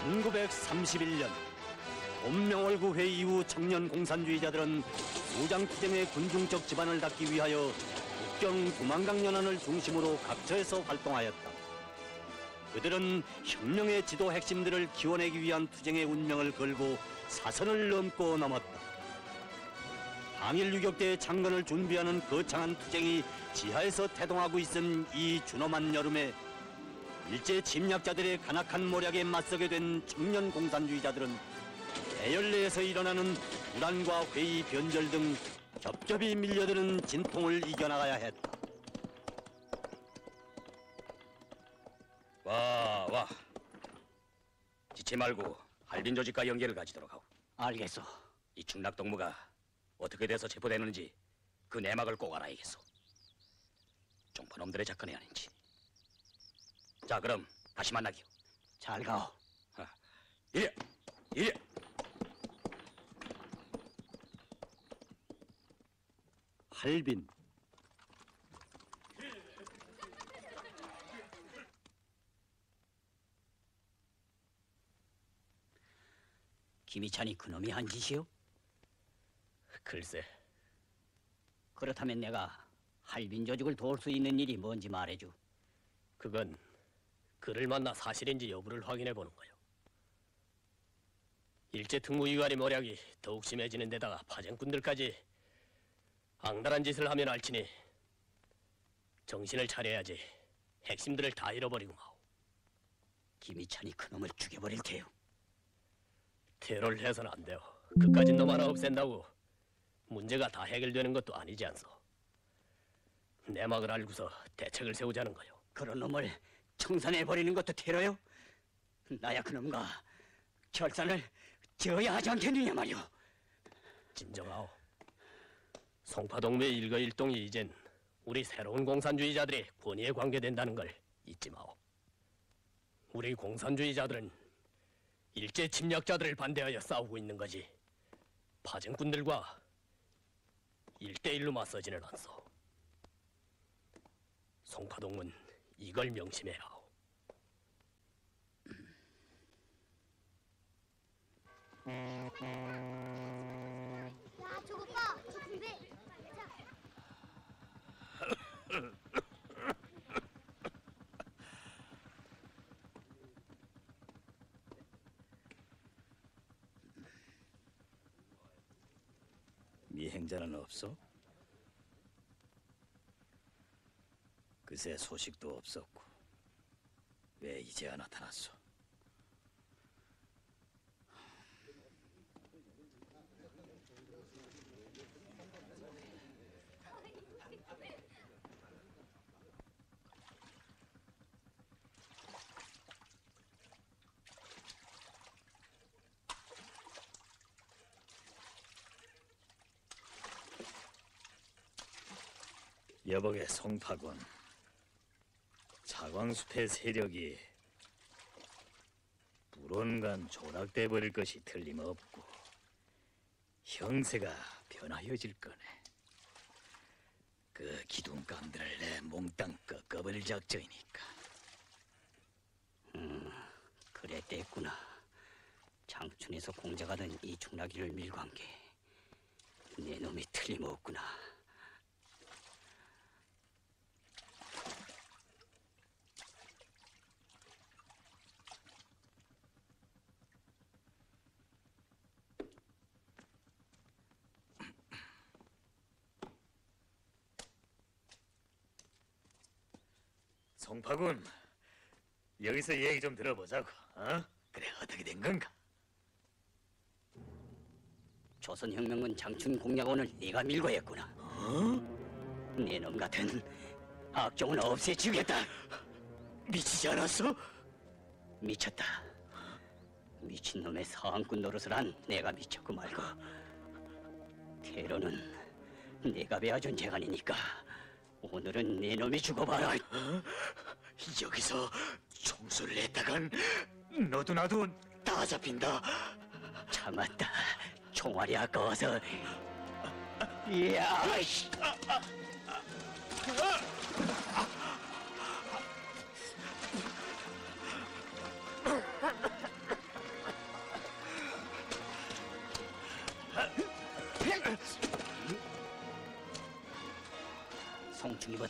1931년 봄명월구 회의 이후 청년 공산주의자들은 무장투쟁의 군중적 지반을 닫기 위하여 국경 두만강연안을 중심으로 각처에서 활동하였다. 그들은 혁명의 지도 핵심들을 키워내기 위한 투쟁의 운명을 걸고 사선을 넘고 넘었다. 항일 유격대의 창건을 준비하는 거창한 투쟁이 지하에서 태동하고 있은 이 준엄한 여름에 일제 침략자들의 간악한 모략에 맞서게 된 청년 공산주의자들은 대열내에서 일어나는 불안과 회의, 변절 등 겹겹이 밀려드는 진통을 이겨나가야 했다. 와. 지체 말고 할빈 조직과 연계를 가지도록 하고. 알겠소. 이 충락동무가 어떻게 돼서 체포되는지 그 내막을 꼭 알아야겠소. 종파놈들의 작전이 아닌지. 자, 그럼 다시 만나기요. 잘 가오. 이래. 할빈. 김희찬이 그놈이 한 짓이요? 글쎄, 그렇다면 내가 할빈 조직을 도울 수 있는 일이 뭔지 말해줘. 그건 그를 만나 사실인지 여부를 확인해 보는 거요. 일제특무위관의 모략이 더욱 심해지는 데다가 파생꾼들까지 앙달한 짓을 하면 알지니 정신을 차려야지 핵심들을 다 잃어버리고 마오. 김희찬이 그놈을 죽여버릴 테요. 테러를 해서는 안 돼요. 그까진 놈 하나 없앤다고 문제가 다 해결되는 것도 아니지 않소. 내막을 알고서 대책을 세우자는 거요. 그런 놈을 청산해버리는 것도 테러요? 나야 그놈과 결산을 지어야 하지 않겠느냐 말이오. 진정하오. 송파동무의 일거일동이 이젠 우리 새로운 공산주의자들의 권위에 관계된다는 걸 잊지 마오. 우리 공산주의자들은 일제 침략자들을 반대하여 싸우고 있는 거지 파생꾼들과 1대1로 맞서지는 않소. 송파동문 이걸 명심해야 하오. 야, 저거 봐. 저 군대. 자. 미행자는 없어? 그새 소식도 없었고 왜 이제야 나타났어? 여복의 송파군 사광숲의 세력이 불온간 조락돼 버릴 것이 틀림없고 형세가 변하여질 거네. 그 기둥감들을 내 몽땅 꺾어버릴 작정이니까. 그랬댔구나. 장춘에서 공작하던 이 충락이를 밀고 한 게 내 놈이 틀림없구나. 송파군, 여기서 얘기 좀 들어보자고. 그래, 어떻게 된 건가? 조선혁명군 장춘 공략원을 네가 밀고 했구나. 네 놈 같은 악종은 없애주겠다. 미치지 않았어? 미쳤다. 미친놈의 사항꾼 노릇을 한 내가 미쳤고 말고, 테러는 내가 베어준 재간이니까 오늘은 네 놈이 죽어봐라. 여기서 총수를 했다간 너도 나도 다 잡힌다. 참았다. 총알이 아까워서. 이야!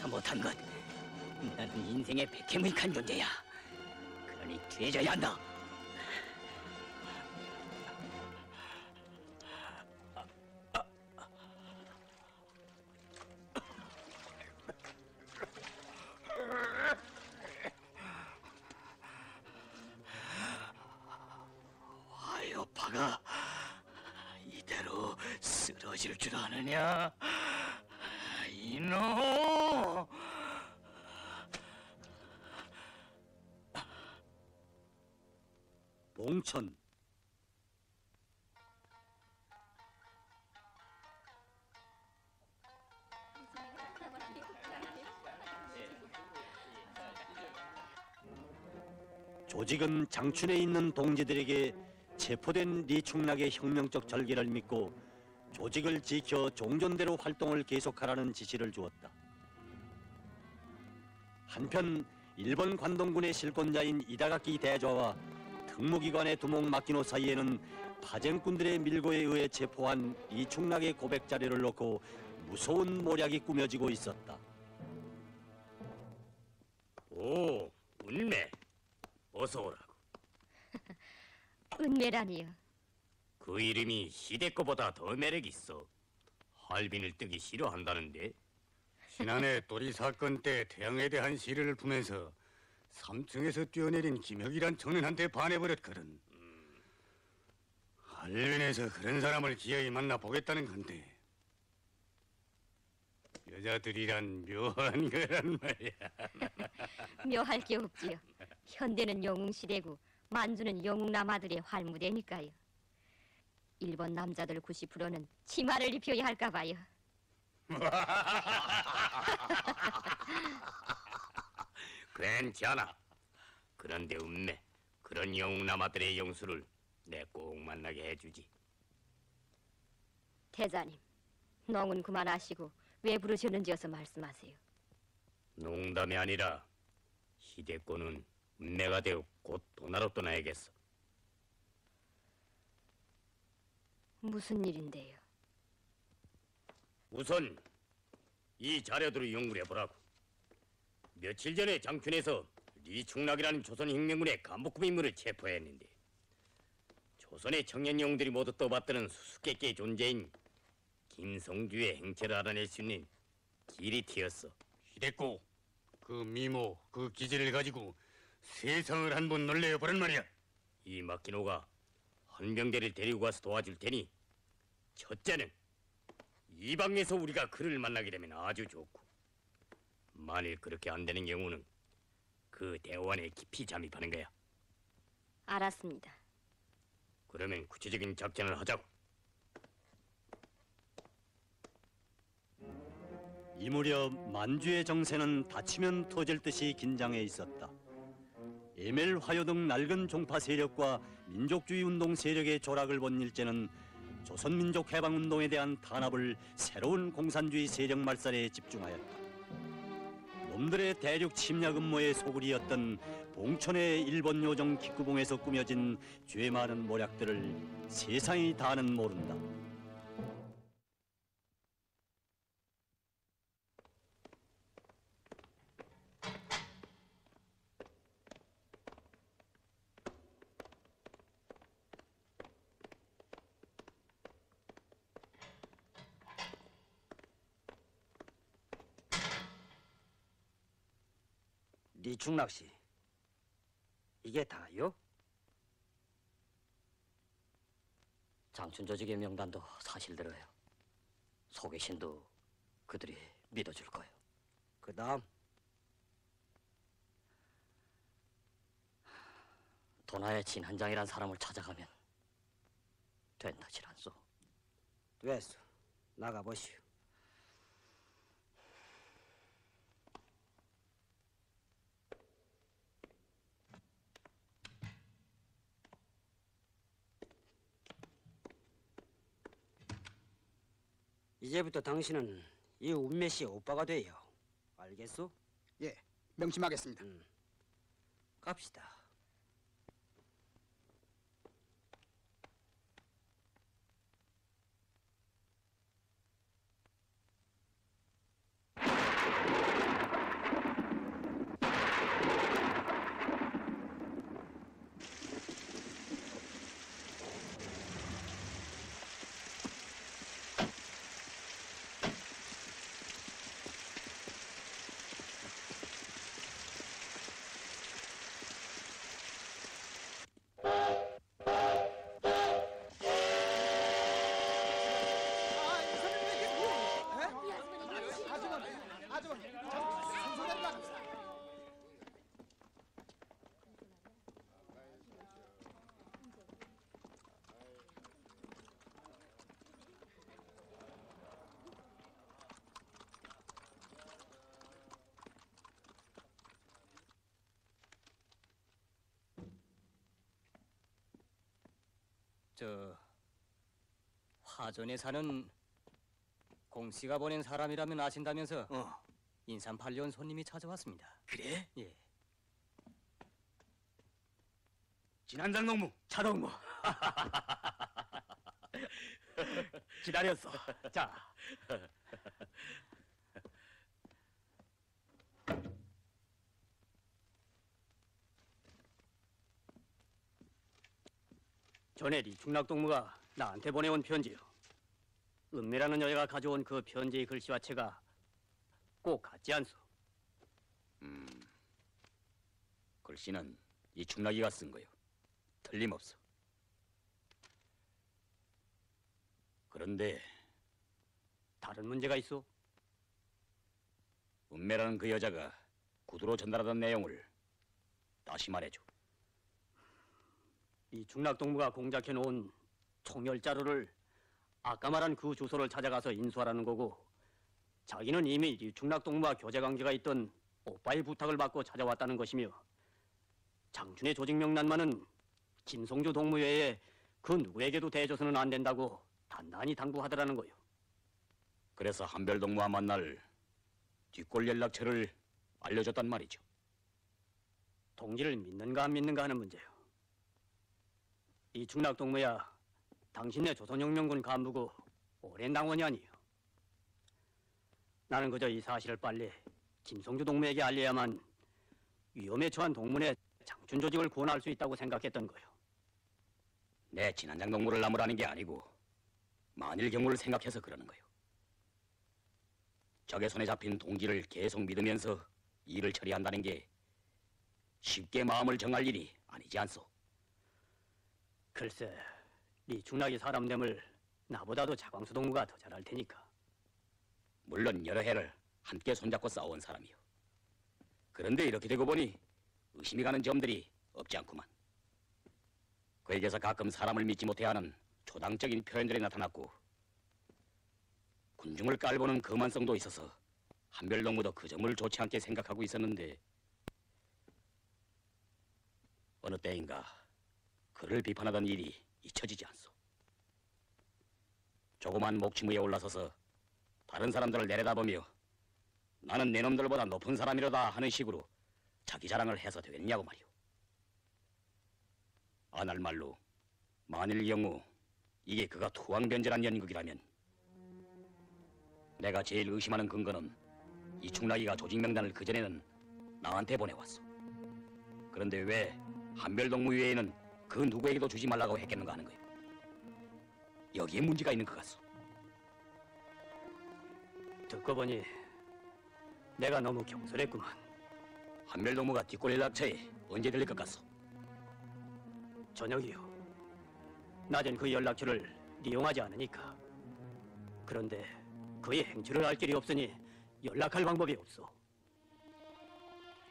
못한 것. 나는 인생의 백해무익한 존재야. 그러니 죄져야 한다. 화요파가 이대로 쓰러질 줄 아느냐? 이놈! 봉천. 조직은 장춘에 있는 동지들에게 체포된 리충락의 혁명적 절개를 믿고 조직을 지켜 종전대로 활동을 계속하라는 지시를 주었다. 한편 일본 관동군의 실권자인 이다가키 대좌와 특무기관의 두목 마키노 사이에는 파쟁꾼들의 밀고에 의해 체포한 리충락의 고백 자료를 놓고 무서운 모략이 꾸며지고 있었다. 오, 운매. 어서 오라고. 은매라니요. 그 이름이 시대 거보다 더 매력 있어. 할빈을 뜨기 싫어한다는데. 지난해 또리 사건 때 태양에 대한 시를 품면서 3층에서 뛰어내린 김혁이란 청년한테 반해버렸거든. 할빈에서 그런 사람을 기어이 만나 보겠다는 건데 여자들이란 묘한 거란 말이야. 묘할 게 없지요. 현대는 영웅 시대고 만주는 영웅 남아들의 활무대니까요. 일본 남자들 90%는 치마를 입혀야 할까 봐요. 괜찮아. 그런데 운매, 그런 영웅 남아들의 영수를 내 꼭 만나게 해주지. 대자님, 농은 그만하시고 왜 부르셨는지 어서 말씀하세요. 농담이 아니라 시대권은 운매가 되어 곧 도나로 떠나야겠어. 무슨 일인데요? 우선 이 자료들을 연구를 해보라고. 며칠 전에 장춘에서 리충락이라는 조선혁명군의 간부급 인물을 체포했는데 조선의 청년 영웅들이 모두 떠받드는 수수께끼의 존재인 김성주의 행체를 알아낼 수 있는 길이 튀었어. 히데코, 그 미모, 그 기질을 가지고 세상을 한번 놀래어보란 말이야. 이 마키노가 헌병대를 데리고 가서 도와줄 테니 첫째는 이 방에서 우리가 그를 만나게 되면 아주 좋고, 만일 그렇게 안 되는 경우는 그 대원에 깊이 잠입하는 거야. 알았습니다. 그러면 구체적인 작전을 하자고. 이 무렵 만주의 정세는 다치면 터질 듯이 긴장해 있었다. 에멜화요 등 낡은 종파 세력과 민족주의 운동 세력의 조락을 본 일제는 조선민족 해방운동에 대한 탄압을 새로운 공산주의 세력 말살에 집중하였다. 놈들의 대륙 침략 음모의 소굴이었던 봉천의 일본 요정 기구봉에서 꾸며진 죄 많은 모략들을 세상이 다는 모른다. 리충락 씨, 이게 다요? 장춘 조직의 명단도 사실대로예요. 소개신도 그들이 믿어줄 거예요. 그 다음 도나의 진한장이란 사람을 찾아가면 된다질 않소. 됐어, 나가보시오. 이제부터 당신은 이 운매 씨의 오빠가 돼요. 알겠소? 예, 명심하겠습니다. 갑시다. 저 화전에 사는 공씨가 보낸 사람이라면 아신다면서 인삼 팔려온 손님이 찾아왔습니다. 그래? 예. 진한장 농무. 차동무. 기다렸어. 자, 전에 리중락 동무가 나한테 보내온 편지요. 은매라는 여자가 가져온 그 편지의 글씨와 체가 꼭 같지 않소? 글씨는 이 충락이가 쓴 거요. 틀림없어. 그런데 다른 문제가 있어? 은매라는 그 여자가 구두로 전달하던 내용을 다시 말해줘. 이 중락 동무가 공작해 놓은 총열 자료를 아까 말한 그 주소를 찾아가서 인수하라는 거고, 자기는 이미 이 중락 동무와 교제 관계가 있던 오빠의 부탁을 받고 찾아왔다는 것이며, 장춘의 조직 명단만은 김성주 동무 외에 그 누구에게도 대줘서는 안 된다고 단단히 당부하더라는 거요. 그래서 한별 동무와 만날 뒷골 연락처를 알려줬단 말이죠. 동지를 믿는가 안 믿는가 하는 문제요. 이 중락 동무야, 당신네 조선혁명군 간부고 오랜 당원이 아니에요. 나는 그저 이 사실을 빨리 김성주 동무에게 알려야만 위험에 처한 동문의 장춘 조직을 구원할 수 있다고 생각했던 거요. 내 진한장 동무를 나무라는 게 아니고 만일 경우를 생각해서 그러는 거요. 적의 손에 잡힌 동지를 계속 믿으면서 일을 처리한다는 게 쉽게 마음을 정할 일이 아니지 않소. 글쎄, 이 중락이 사람됨을 나보다도 자광수 동무가 더 잘 알 테니까. 물론 여러 해를 함께 손잡고 싸워온 사람이요. 그런데 이렇게 되고 보니 의심이 가는 점들이 없지 않구만. 그에게서 가끔 사람을 믿지 못해하는 초당적인 표현들이 나타났고, 군중을 깔보는 거만성도 있어서 한별 동무도 그 점을 좋지 않게 생각하고 있었는데, 어느 때인가 그를 비판하던 일이 잊혀지지 않소. 조그만 목치무에 올라서서 다른 사람들을 내려다보며 나는 내 놈들보다 높은 사람이로다 하는 식으로 자기 자랑을 해서 되겠냐고 말이오. 아날 말로 만일 경우 이게 그가 투왕변절한 연극이라면 내가 제일 의심하는 근거는 이 충락이가 조직명단을 그전에는 나한테 보내왔어. 그런데 왜 한별동무 외에는 그 누구에게도 주지 말라고 했겠는가 하는 거예요. 여기에 문제가 있는 것 같소. 듣고 보니 내가 너무 경솔했구만. 한별동무가 뒷골 연락처에 언제 들릴 것 같소? 저녁이요. 낮엔 그 연락처를 이용하지 않으니까. 그런데 그의 행주를 알 길이 없으니 연락할 방법이 없어.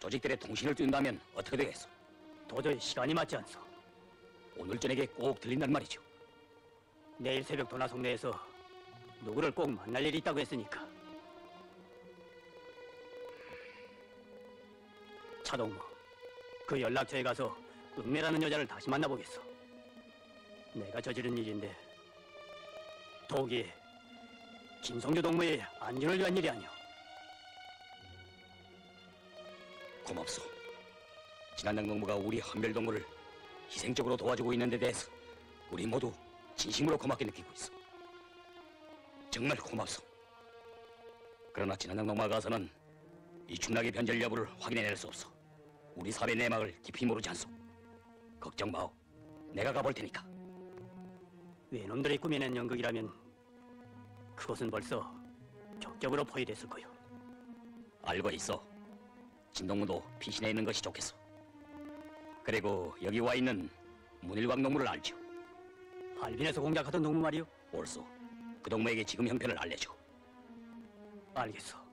조직들의 통신을 뜬다면 어떻게 되겠소? 도저히 시간이 맞지 않소. 오늘 저녁에 꼭 들린단 말이죠. 내일 새벽 도나성내에서 누구를 꼭 만날 일이 있다고 했으니까. 차동무, 그 연락처에 가서 은매라는 여자를 다시 만나보겠어. 내가 저지른 일인데 독이 김성주 동무의 안전을 위한 일이 아니오. 고맙소. 진한장 동무가 우리 한별동무를 희생적으로 도와주고 있는 데 대해서 우리 모두 진심으로 고맙게 느끼고 있어. 정말 고맙소. 그러나 진한장 동무가 가서는 이 충락의 변절 여부를 확인해낼 수 없어. 우리 사회 내막을 깊이 모르지 않소. 걱정 마오. 내가 가볼 테니까. 외놈들이 꾸며낸 연극이라면 그것은 벌써 격격으로 포위됐을 거요. 알고 있어. 진동무도 피신해 있는 것이 좋겠어. 그리고 여기 와 있는 문일광 동무를 알죠. 할빈에서 공작하던 동무 말이요? 옳소. 그 동무에게 지금 형편을 알려줘. 알겠어.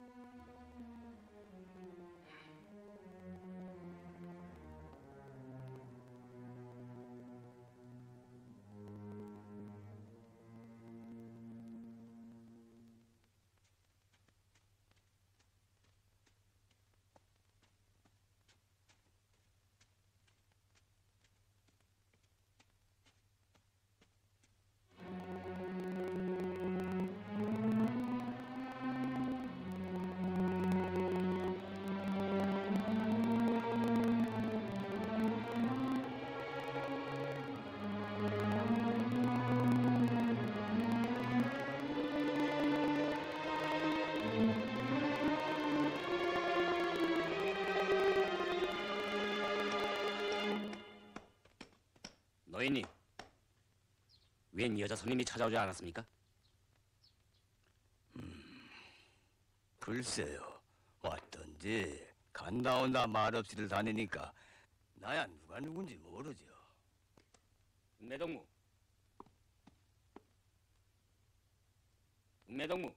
서인님, 웬 여자 손님이 찾아오지 않았습니까? 글쎄요, 왔던지 간다 온다 말없이들 다니니까 나야 누가 누군지 모르죠. 은매동무. 은매동무.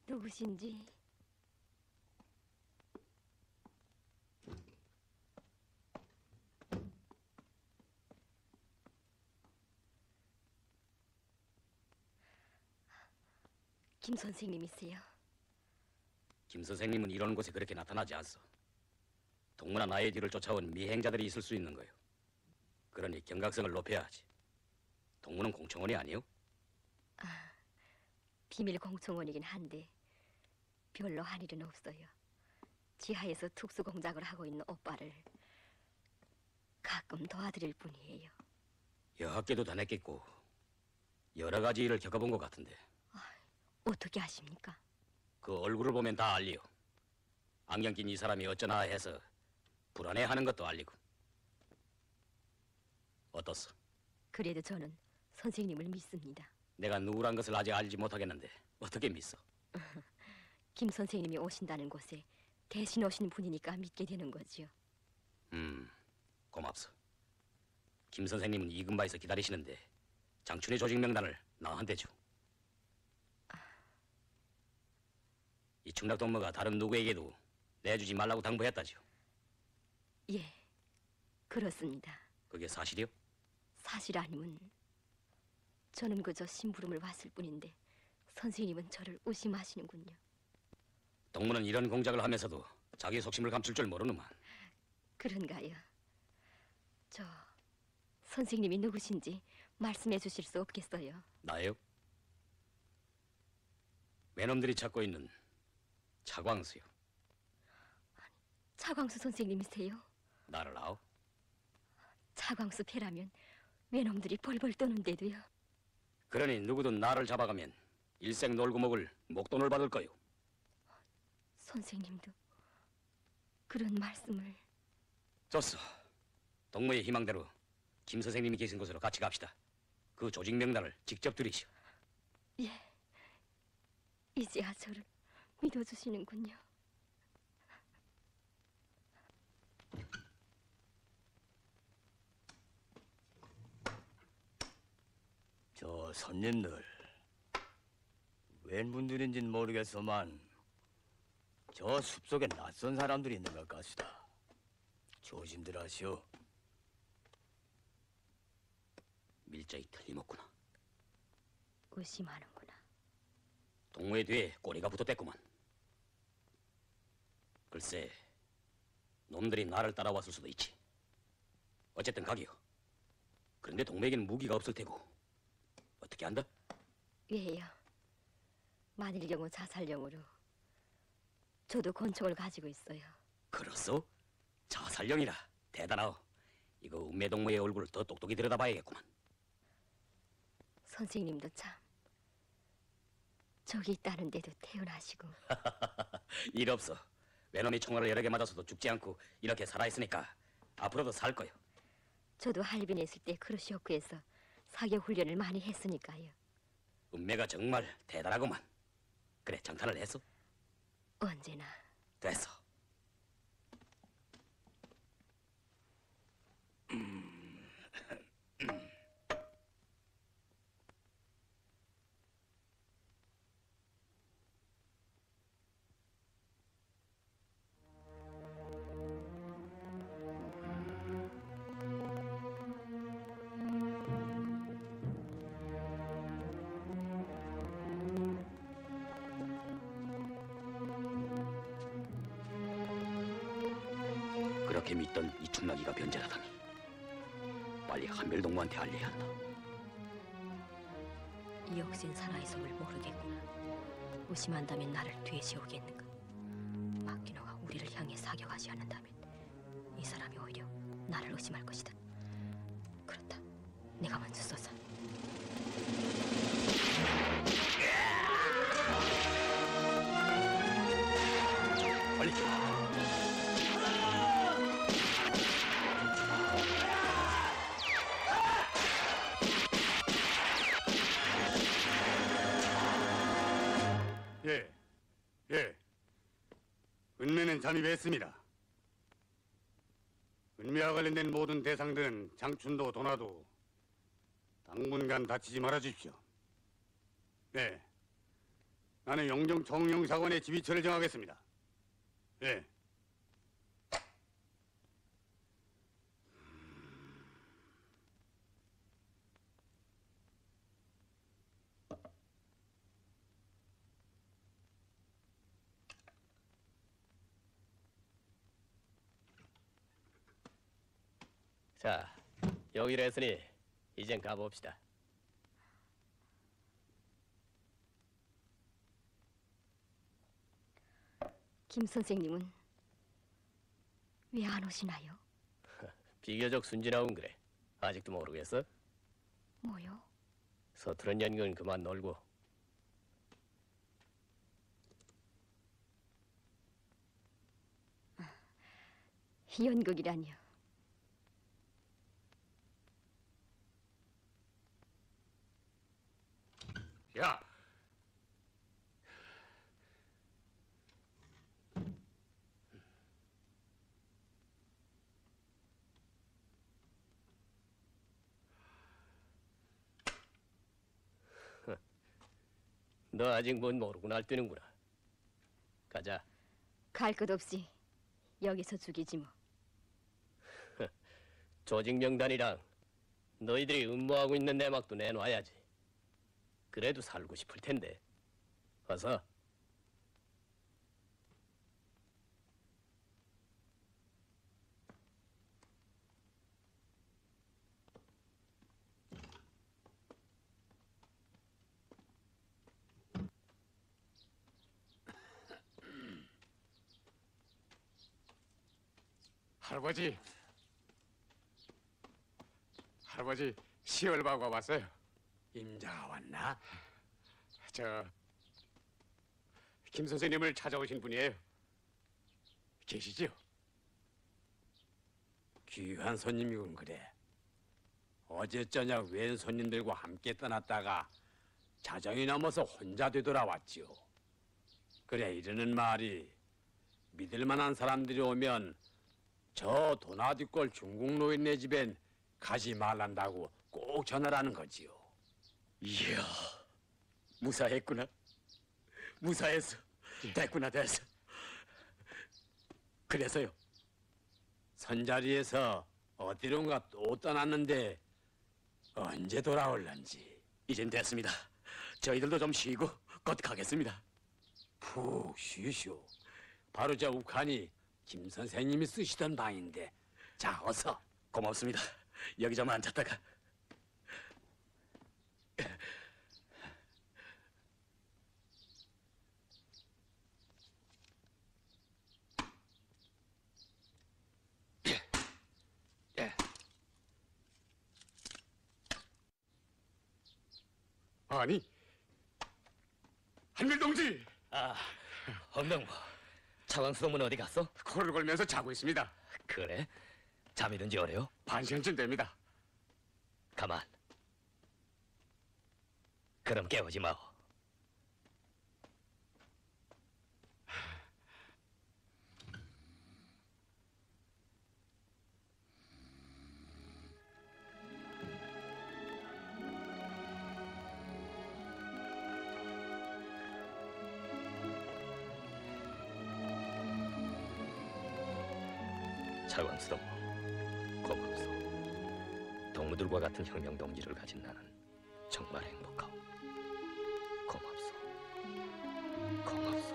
누구신지 김 선생님이세요? 김 선생님은 이런 곳에 그렇게 나타나지 않소. 동무나 나의 뒤를 쫓아온 미행자들이 있을 수 있는 거요. 그러니 경각성을 높여야 하지. 동무는 공청원이 아니요? 비밀 공청원이긴 한데 별로 할 일은 없어요. 지하에서 특수 공작을 하고 있는 오빠를 가끔 도와드릴 뿐이에요. 여학계도 다녔겠고 여러 가지 일을 겪어본 것 같은데 어떻게 아십니까? 그 얼굴을 보면 다 알리요. 안경 낀 이 사람이 어쩌나 해서 불안해하는 것도 알리고. 어떻소? 그래도 저는 선생님을 믿습니다. 내가 누구란 것을 아직 알지 못하겠는데 어떻게 믿어? 김 선생님이 오신다는 곳에 대신 오신 분이니까 믿게 되는 거지요. 고맙소. 김 선생님은 이근바에서 기다리시는데 장춘의 조직 명단을 나한테 줘. 이 충락동무가 다른 누구에게도 내주지 말라고 당부했다죠. 예, 그렇습니다. 그게 사실이요? 사실 아니면 저는 그저 심부름을 왔을 뿐인데 선생님은 저를 의심하시는군요. 동무는 이런 공작을 하면서도 자기 속심을 감출 줄 모르는만. 그런가요? 저 선생님이 누구신지 말씀해 주실 수 없겠어요? 나요? 외놈들이 찾고 있는 차광수요. 차광수 선생님이세요? 나를 아오? 차광수 패라면 외놈들이 벌벌 떠는데도요. 그러니 누구든 나를 잡아가면 일생 놀고 먹을 목돈을 받을 거요. 선생님도 그런 말씀을... 좋소. 동무의 희망대로 김 선생님이 계신 곳으로 같이 갑시다. 그 조직 명단을 직접 드리시오. 예, 이제야 저를 믿어주시는군요. 저 손님들 웬 분들인진 모르겠소만 저 숲속에 낯선 사람들이 있는 것 같수다. 조심들 하시오. 밀정이 틀림없구나. 의심하는구나. 동무의 뒤에 꼬리가 붙었댔구만. 글쎄, 놈들이 나를 따라왔을 수도 있지. 어쨌든 가기요. 그런데 동무에게는 무기가 없을 테고 어떻게 한다? 왜요? 만일 경우 자살령으로 저도 권총을 가지고 있어요. 그렇소? 자살령이라 대단하오. 이거 운매동무의 얼굴을 더 똑똑히 들여다봐야겠구만. 선생님도 참 저기 있다는데도 태어나시고. 일 없어. 외놈이 총알을 여러 개 맞아서도 죽지 않고 이렇게 살아있으니까 앞으로도 살 거요. 저도 할빈에 있을 때 크루시오크에서 사격 훈련을 많이 했으니까요. 운매가 정말 대단하구만. 그래, 장탄을 했어? 언제나. 됐어. 그렇게 믿던 이 충나기가 변절하다니. 빨리 한별동무한테 알려야 한다. 이 역신 사나이 속을 모르겠구나. 의심한다면 나를 뒤에 세우겠는가. 마키노가 우리를 향해 사격하지 않는다면 이 사람이 오히려 나를 의심할 것이다. 그렇다. 내가 먼저 쏘자. 빨리. 예. 은매는 잠입했습니다. 은매와 관련된 모든 대상들은 장춘도 도나도 당분간 다치지 말아 주십시오. 네. 나는 영종 정영사관의 지휘처를 정하겠습니다. 예. 자, 여기로 했으니 이젠 가봅시다. 김 선생님은 왜 안 오시나요? 비교적 순진하군 그래. 아직도 모르겠어? 뭐요? 서투른 연극은 그만 놀고. 연극이라니요. 야! 너 아직 뭔 모르고 날뛰는구나. 가자. 갈 것 없이 여기서 죽이지 뭐. 조직 명단이랑 너희들이 음모하고 있는 내막도 내놔야지. 그래도 살고 싶을 텐데. 어서. 할아버지 시월바가 왔어요. 임자가 왔나? 김 선생님을 찾아오신 분이에요. 계시지요? 귀한 손님이군 그래. 어제 저녁 웬 손님들과 함께 떠났다가 자정이 넘어서 혼자 되돌아왔지요. 그래 이러는 말이 믿을 만한 사람들이 오면 저 도나디골 중국 노인네 집엔 가지 말란다고 꼭 전하라는 거지요. 이야, 무사했구나. 무사했어. 됐구나, 됐어. 그래서요. 선자리에서 어디론가 또 떠났는데 언제 돌아올런지. 이젠 됐습니다. 저희들도 좀 쉬고 곧 가겠습니다. 푹 쉬시오. 바로 저 욱하니 김 선생님이 쓰시던 방인데. 자, 어서. 고맙습니다. 여기 좀 앉았다가. 아니, 한길 동지. 아, 엄명보. 차광수동은 어디 갔어? 코를 골면서 자고 있습니다. 그래? 잠이 든지 오래요? 반 시간쯤 됩니다. 가만. 그럼 깨우지 마오. 차광수동, 고맙소. 동무들과 같은 혁명 동지를 가진 나는 정말 행복하오. 고맙소. 고맙소.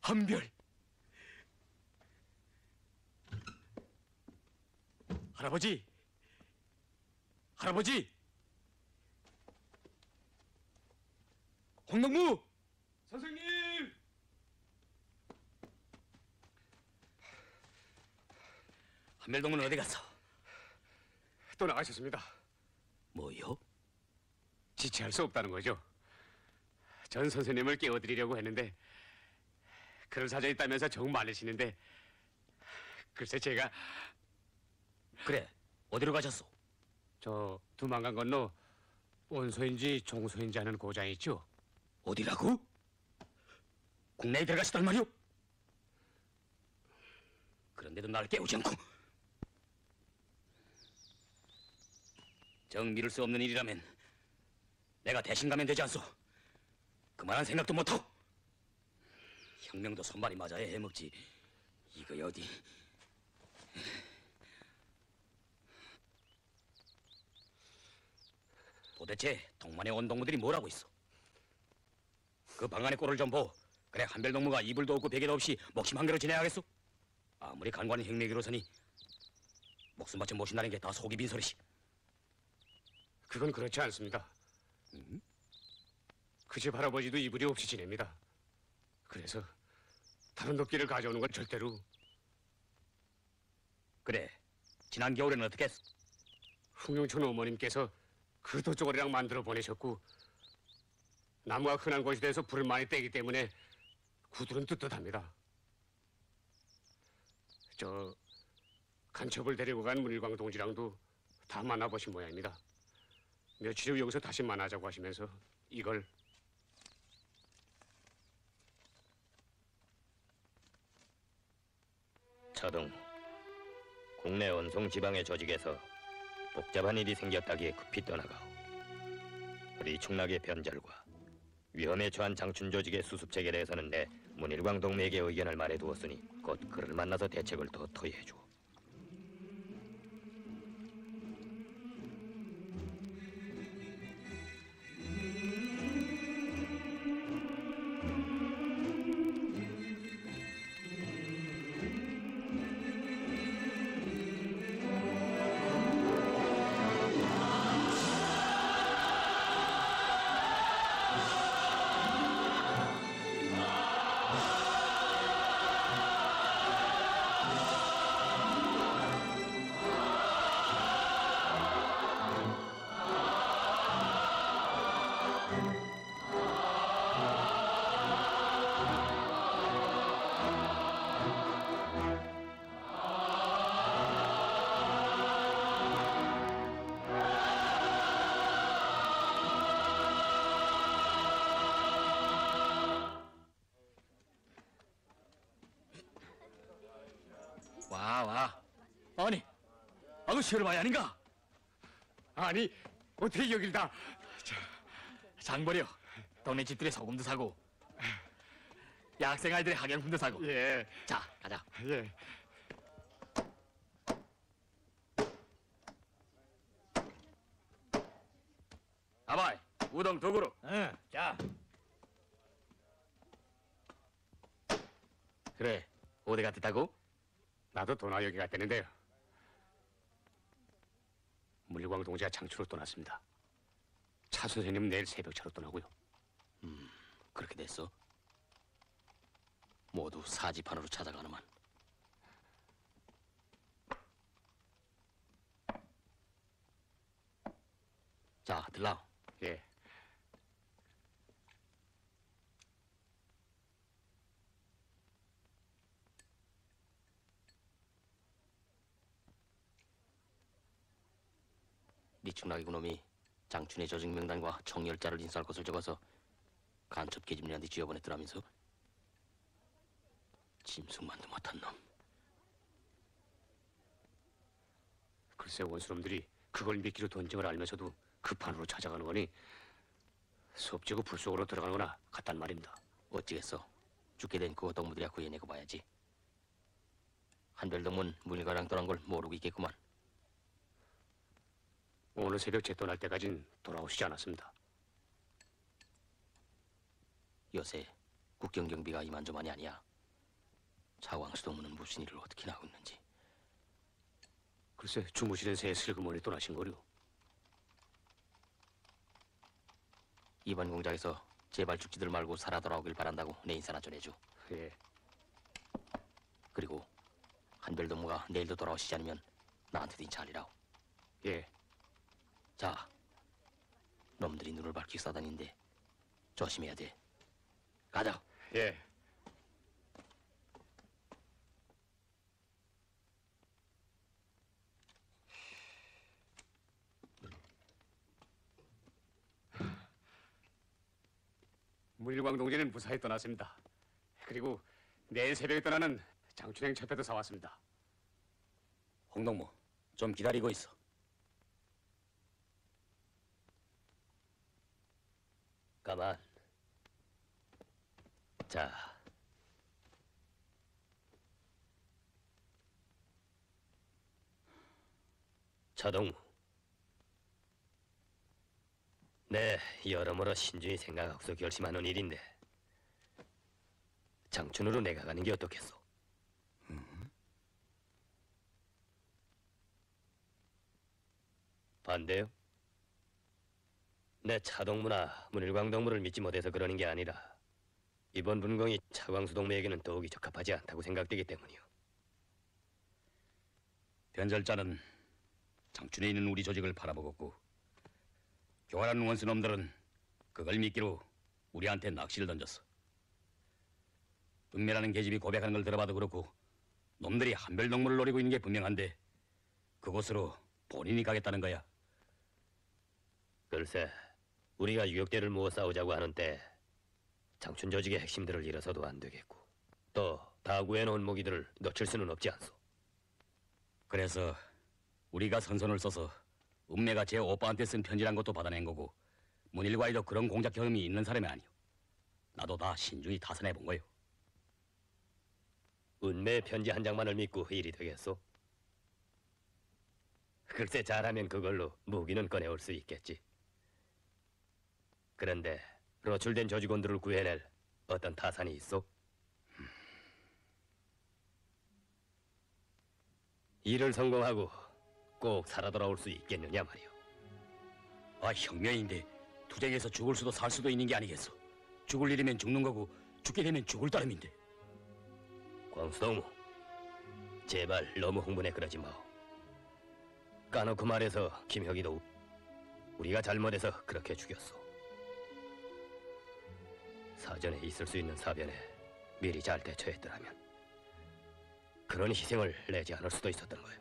한별. 할아버지. 할아버지. 홍덕무. 선생님. 한별동무는 어디 갔어? 또 나가셨습니다. 뭐요? 지체할 수 없다는 거죠. 전 선생님을 깨워드리려고 했는데 그런 사정이 있다면서 정 많으시는데 글쎄 제가 그래, 어디로 가셨소? 저 두만강 건너 원소인지 종소인지 하는 고장이 있죠. 어디라고? 국내에 들어가시단 말이오? 그런데도 나를 깨우지 않고 정 미룰 수 없는 일이라면 내가 대신 가면 되지 않소? 그만한 생각도 못하고 혁명도 손발이 맞아야 해먹지. 이거 어디? 도대체 동만의 원동무들이 뭐라고 있어? 그 방 안의 꼴을 좀 보. 그래 한별동무가 이불도 없고 베개도 없이 목심 한 개로 지내야겠소? 아무리 간관이 혁명이로서니 목숨 바쳐 모신다는 게 다 속이 빈 소리시. 그건 그렇지 않습니다. 그 집 할아버지도 이불이 없이 지냅니다. 그래서 다른 도끼를 가져오는 건 절대로. 그래, 지난 겨울에는 어떻게 했어? 흥룡촌 어머님께서 그 돛조거리랑 만들어 보내셨고 나무가 흔한 곳이 돼서 불을 많이 떼기 때문에 구들은 뜨뜻합니다. 저 간첩을 데리고 간 문일광 동지랑도 다 만나보신 모양입니다. 며칠 후 여기서 다시 만나자고 하시면서 이걸. 차동, 국내 원송 지방의 조직에서 복잡한 일이 생겼다기에 급히 떠나가오. 리충락의 변절과 위험에 처한 장춘 조직의 수습책에 대해서는 내 문일광 동무에게 의견을 말해두었으니 곧 그를 만나서 대책을 더 토의해주오. 와. 아니, 아저씨를 봐야 아닌가? 아니, 어떻게 여길 다... 장버려. 동네 집들의 소금도 사고 여학생 아이들의 학용품도 사고. 예. 자, 가자. 예. 아바이, 우동 두 그릇. 응, 자. 그래, 어디 갔다고? 나도 도나 여기 갔다는데요. 문일광 동지가 장춘으로 떠났습니다. 차 선생님은 내일 새벽차로 떠나고요. 그렇게 됐어? 모두 사지판으로 찾아가는만. 자, 들라. 예. 리충락이 그놈이 장춘의 조직 명단과 청열자를 인수할 것을 적어서 간첩 계집년한테 쥐어보냈더라면서. 짐승만도 못한 놈. 글쎄 원수놈들이 그걸 미끼로 던진 걸 알면서도 그 판으로 찾아가는 거니 섭지고 불 속으로 들어가거나 같단 말입니다. 어찌겠어. 죽게 된 그 동무들이야 구해내고 봐야지. 한별동문 문일가랑 떠난 걸 모르고 있겠구만. 오늘 새벽 재떠날 때까진 돌아오시지 않았습니다. 요새 국경경비가 이만저만이 아니야. 차광수동무는 무슨 일을 어떻게 하고 있는지. 글쎄 주무시는 새에 슬그머니 떠나신 거려. 이번 공작에서 제발 죽지들 말고 살아 돌아오길 바란다고 내 인사나 전해줘. 예. 그리고 한별동무가 내일도 돌아오시지 않으면 나한테도 인차하리라오. 예. 자, 놈들이 눈을 밝히고 싸다니는데 조심해야 돼. 가자. 예. 무일광 동지는 무사히 떠났습니다. 그리고 내일 새벽에 떠나는 장춘행 첩회도 사왔습니다. 홍동무, 좀 기다리고 있어. 가만. 자, 차동무. 네, 여러모로 신중히 생각하고서 결심하는 일인데 장춘으로 내가 가는 게 어떻겠소? 반대요? 내 차동무나 문일광 동무를 믿지 못해서 그러는 게 아니라 이번 분공이 차광수 동무에게는 더욱이 적합하지 않다고 생각되기 때문이요. 변절자는 장춘에 있는 우리 조직을 팔아먹었고 교활한 원수 놈들은 그걸 미끼로 우리한테 낚시를 던졌어. 은매라는 계집이 고백하는 걸 들어봐도 그렇고 놈들이 한별동무를 노리고 있는 게 분명한데 그곳으로 본인이 가겠다는 거야. 글쎄, 우리가 유격대를 모아 싸우자고 하는 때 장춘 조직의 핵심들을 잃어서도 안 되겠고 또 다 구해놓은 무기들을 놓칠 수는 없지 않소. 그래서 우리가 선선을 써서 은매가 제 오빠한테 쓴 편지란 것도 받아낸 거고 문일과에도 그런 공작 경험이 있는 사람이 아니오. 나도 다 신중히 타산해 본 거요. 은매의 편지 한 장만을 믿고 일이 되겠소? 글쎄 잘하면 그걸로 무기는 꺼내올 수 있겠지. 그런데 노출된 조직원들을 구해낼 어떤 타산이 있어? 일을 성공하고 꼭 살아 돌아올 수 있겠느냐 말이오. 아, 혁명인데 투쟁에서 죽을 수도 살 수도 있는 게 아니겠어. 죽을 일이면 죽는 거고 죽게 되면 죽을 따름인데. 광수동무, 제발 너무 흥분해 그러지 마오. 까놓고 말해서 김혁이도 우리가 잘못해서 그렇게 죽였어. 사전에 있을 수 있는 사변에 미리 잘 대처했더라면 그런 희생을 내지 않을 수도 있었던 거예요.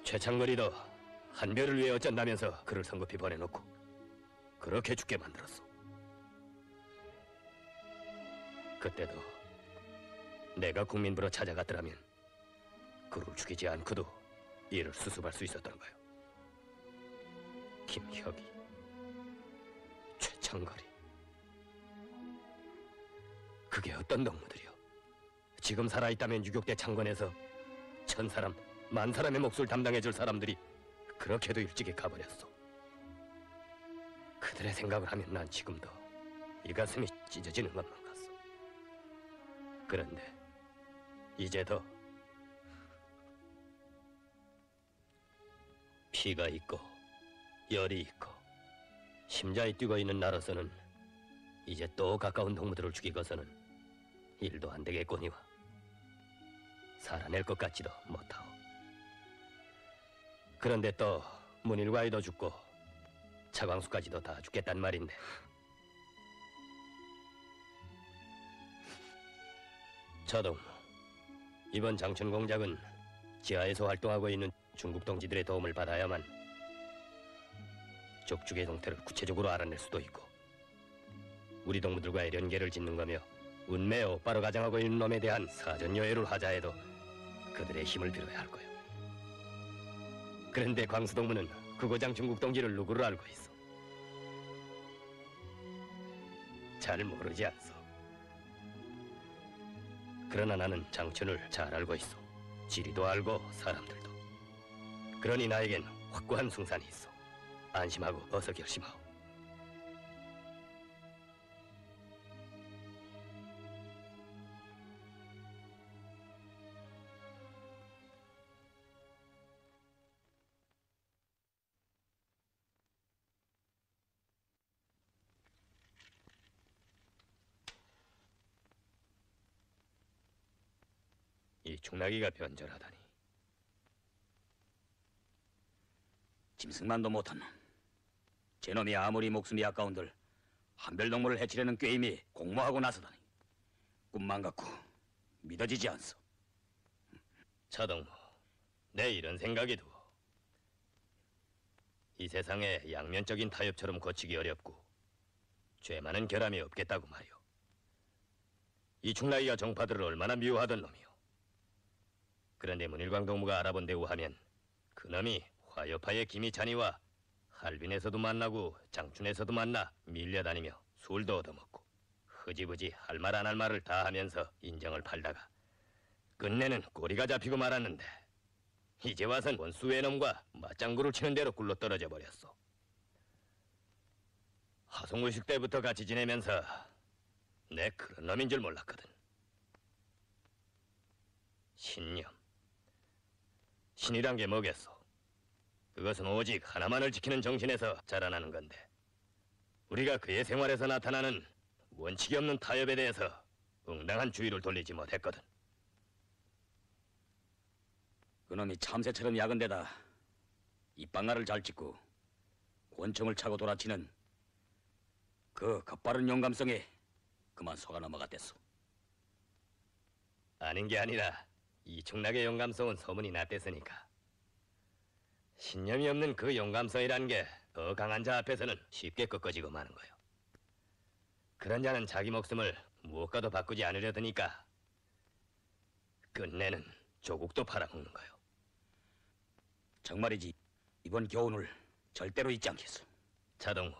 최창거리도 한별을 위해 어쩐다면서 그를 성급히 보내놓고 그렇게 죽게 만들었어. 그때도 내가 국민부로 찾아갔더라면 그를 죽이지 않고도 이를 수습할 수 있었던 거예요. 김혁이, 최창거리, 그게 어떤 놈들이요? 지금 살아있다면 유격대 창건에서 1000사람, 10,000사람의 몫을 담당해줄 사람들이 그렇게도 일찍이 가버렸어. 그들의 생각을 하면 난 지금도 이 가슴이 찢어지는 것만 같소. 그런데 이제 더 피가 있고 열이 있고 심장이 뛰고 있는 나로서는 이제 또 가까운 동무들을 죽이고서는 일도 안 되겠거니와 살아낼 것 같지도 못하오. 그런데 또 문일과이도 죽고 차광수까지도 다 죽겠단 말인데 저동 이번 장춘 공작은 지하에서 활동하고 있는 중국 동지들의 도움을 받아야만 적죽의 동태를 구체적으로 알아낼 수도 있고 우리 동무들과의 연계를 짓는 거며 운매 오빠로 가장하고 있는 놈에 대한 사전 요해를 하자 해도 그들의 힘을 빌어야 할 거요. 그런데 광수동무는 그 고장 중국 동지를 누구로 알고 있어? 잘 모르지 않소. 그러나 나는 장춘을 잘 알고 있어. 지리도 알고 사람들도. 그러니 나에겐 확고한 승산이 있어. 안심하고 어서 결심하오. 리충나기가 변절하다니. 짐승만도 못한 놈. 제놈이 아무리 목숨이 아까운들 한별동무를 해치려는 꾀임이 공모하고 나서다니. 꿈만 같고 믿어지지 않소. 차동무, 내 이런 생각이 두어. 이 세상에 양면적인 타협처럼 고치기 어렵고 죄 많은 결함이 없겠다고 말이오. 이 충나기가 정파들을 얼마나 미워하던 놈이오. 그런데 문일광 동무가 알아본 대우 하면 그놈이 화요파의 김희찬이와 할빈에서도 만나고 장춘에서도 만나 밀려다니며 술도 얻어먹고 흐지부지 할 말 안 할 말을 다 하면서 인정을 팔다가 끝내는 꼬리가 잡히고 말았는데 이제 와선 원수의 놈과 맞장구를 치는 대로 굴러 떨어져 버렸어. 하송우식 때부터 같이 지내면서 내 그런 놈인 줄 몰랐거든. 신념. 신이란 게 뭐겠소? 그것은 오직 하나만을 지키는 정신에서 자라나는 건데 우리가 그의 생활에서 나타나는 원칙이 없는 타협에 대해서 응당한 주의를 돌리지 못했거든. 그놈이 참새처럼 약은 데다 입방아를 잘 찍고 권총을 차고 돌아치는 그 겉바른 용감성에 그만 속아 넘어갔댔소. 아닌 게 아니라 이 충락의 용감성은 소문이 났댔으니까. 신념이 없는 그 용감성이란 게 더 강한 자 앞에서는 쉽게 꺾어지고 마는 거요. 그런 자는 자기 목숨을 무엇과도 바꾸지 않으려 드니까 끝내는 조국도 팔아먹는 거요. 정말이지 이번 교훈을 절대로 잊지 않겠소. 차동무,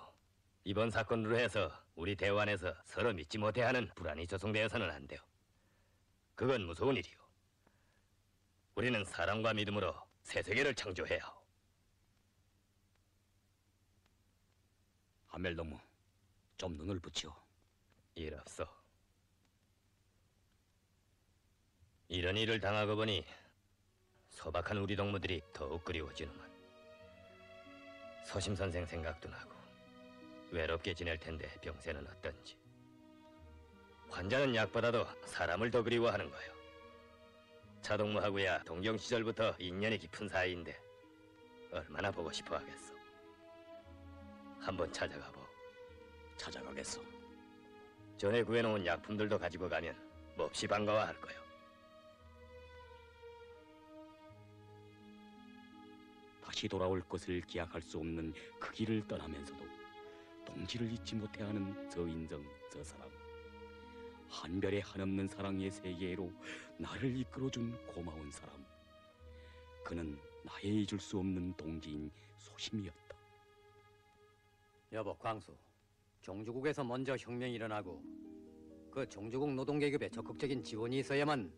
이번 사건으로 해서 우리 대환에서 서로 믿지 못해하는 불안이 조성되어서는 안 돼요. 그건 무서운 일이요. 우리는 사랑과 믿음으로 새 세계를 창조해야 하오. 한별동무, 좀 눈을 붙여. 일 없어. 이런 일을 당하고 보니 소박한 우리 동무들이 더욱 그리워지는만. 서심 선생 생각도 나고 외롭게 지낼 텐데 병세는 어떤지. 환자는 약보다도 사람을 더 그리워하는 거요. 차동무하고야 동경 시절부터 인연이 깊은 사이인데 얼마나 보고 싶어 하겠어. 한번 찾아가보. 찾아가겠소. 전에 구해놓은 약품들도 가지고 가면 몹시 반가워할 거요. 다시 돌아올 것을 기약할 수 없는 그 길을 떠나면서도 동지를 잊지 못해하는 저 인정, 저 사람. 한별의 한없는 사랑의 세계로 나를 이끌어준 고마운 사람. 그는 나의 잊을 수 없는 동지인 소심이었다. 여보, 광수. 종주국에서 먼저 혁명이 일어나고 그 종주국 노동계급에 적극적인 지원이 있어야만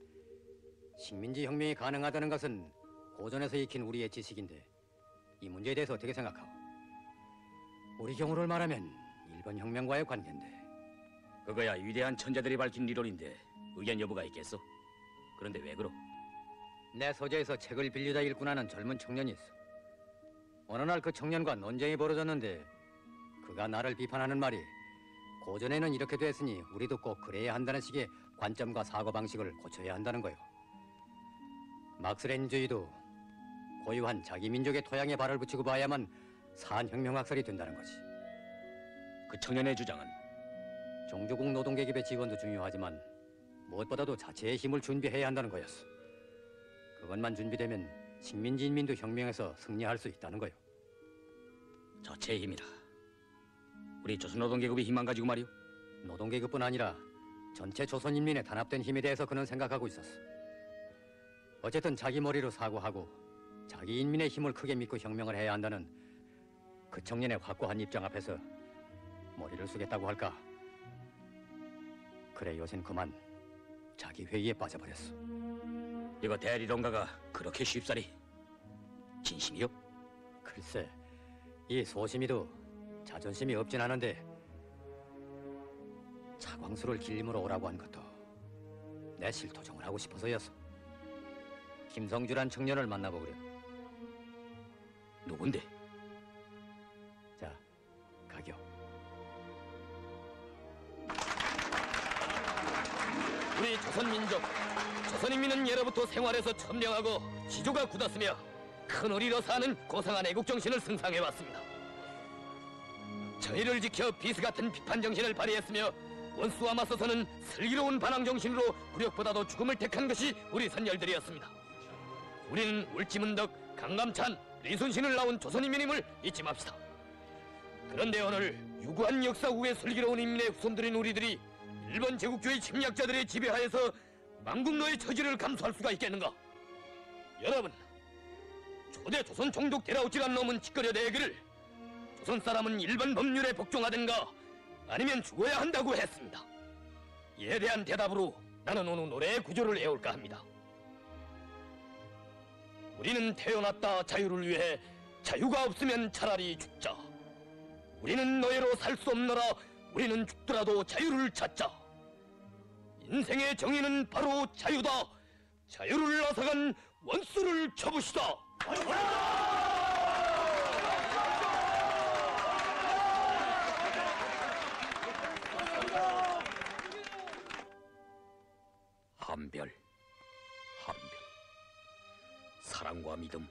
식민지 혁명이 가능하다는 것은 고전에서 익힌 우리의 지식인데 이 문제에 대해서 어떻게 생각하오? 우리 경우를 말하면 일본 혁명과의 관계인데. 그거야 위대한 천재들이 밝힌理論인데 의견 여부가 있겠어? 그런데 왜 그러? 내 서재에서 책을 빌리다 읽고 나는 젊은 청년이 있어. 어느 날 그 청년과 논쟁이 벌어졌는데 그가 나를 비판하는 말이 고전에는 이렇게 됐으니 우리도 꼭 그래야 한다는 식의 관점과 사고방식을 고쳐야 한다는 거요. 막스레닌주의도 고유한 자기 민족의 토양에 발을 붙이고 봐야만 산혁명학설이 된다는 거지. 그 청년의 주장은 종주국 노동계급의 지원도 중요하지만 무엇보다도 자체의 힘을 준비해야 한다는 거였어. 그것만 준비되면 식민지 인민도 혁명에서 승리할 수 있다는 거요. 자체의 힘이라. 우리 조선노동계급의 힘만 가지고 말이오. 노동계급뿐 아니라 전체 조선인민의 단합된 힘에 대해서 그는 생각하고 있었어. 어쨌든 자기 머리로 사고하고 자기 인민의 힘을 크게 믿고 혁명을 해야 한다는 그 청년의 확고한 입장 앞에서 머리를 쓰겠다고 할까? 그래, 요샌 그만 자기 회의에 빠져버렸어. 이거 대리론가가 그렇게 쉽사리 진심이요? 글쎄, 이 소심이도 자존심이 없진 않은데 차광수를 길림으로 오라고 한 것도 내 실토종을 하고 싶어서였어. 김성주란 청년을 만나보구려. 누군데? 자, 가교. 우리 조선민족, 조선인민은 여러 때로부터 생활에서 천명하고 지조가 굳었으며 큰 의리로 사는 고상한 애국 정신을 승상해왔습니다. 저희를 지켜 비스 같은 비판 정신을 발휘했으며 원수와 맞서서는 슬기로운 반항 정신으로 굴욕보다도 죽음을 택한 것이 우리 선열들이었습니다. 우리는 울지문덕, 강감찬, 리순신을 낳은 조선인민임을 잊지 맙시다. 그런데 오늘 유구한 역사국의 슬기로운 인민의 후손들인 우리들이 일본 제국주의 침략자들의 지배하에서 망국노의 처지를 감수할 수가 있겠는가? 여러분, 초대 조선 총독 데라우치란 놈은 짓거려 대기를 조선 사람은 일반 법률에 복종하든가 아니면 죽어야 한다고 했습니다. 이에 대한 대답으로 나는 오늘 노래의 구조를 애울까 합니다. 우리는 태어났다 자유를 위해 자유가 없으면 차라리 죽자. 우리는 노예로 살 수 없노라. 우리는 죽더라도 자유를 찾자. 인생의 정의는 바로 자유다. 자유를 앗아간 원수를 쳐부시다. 한별, 한별. 사랑과 믿음,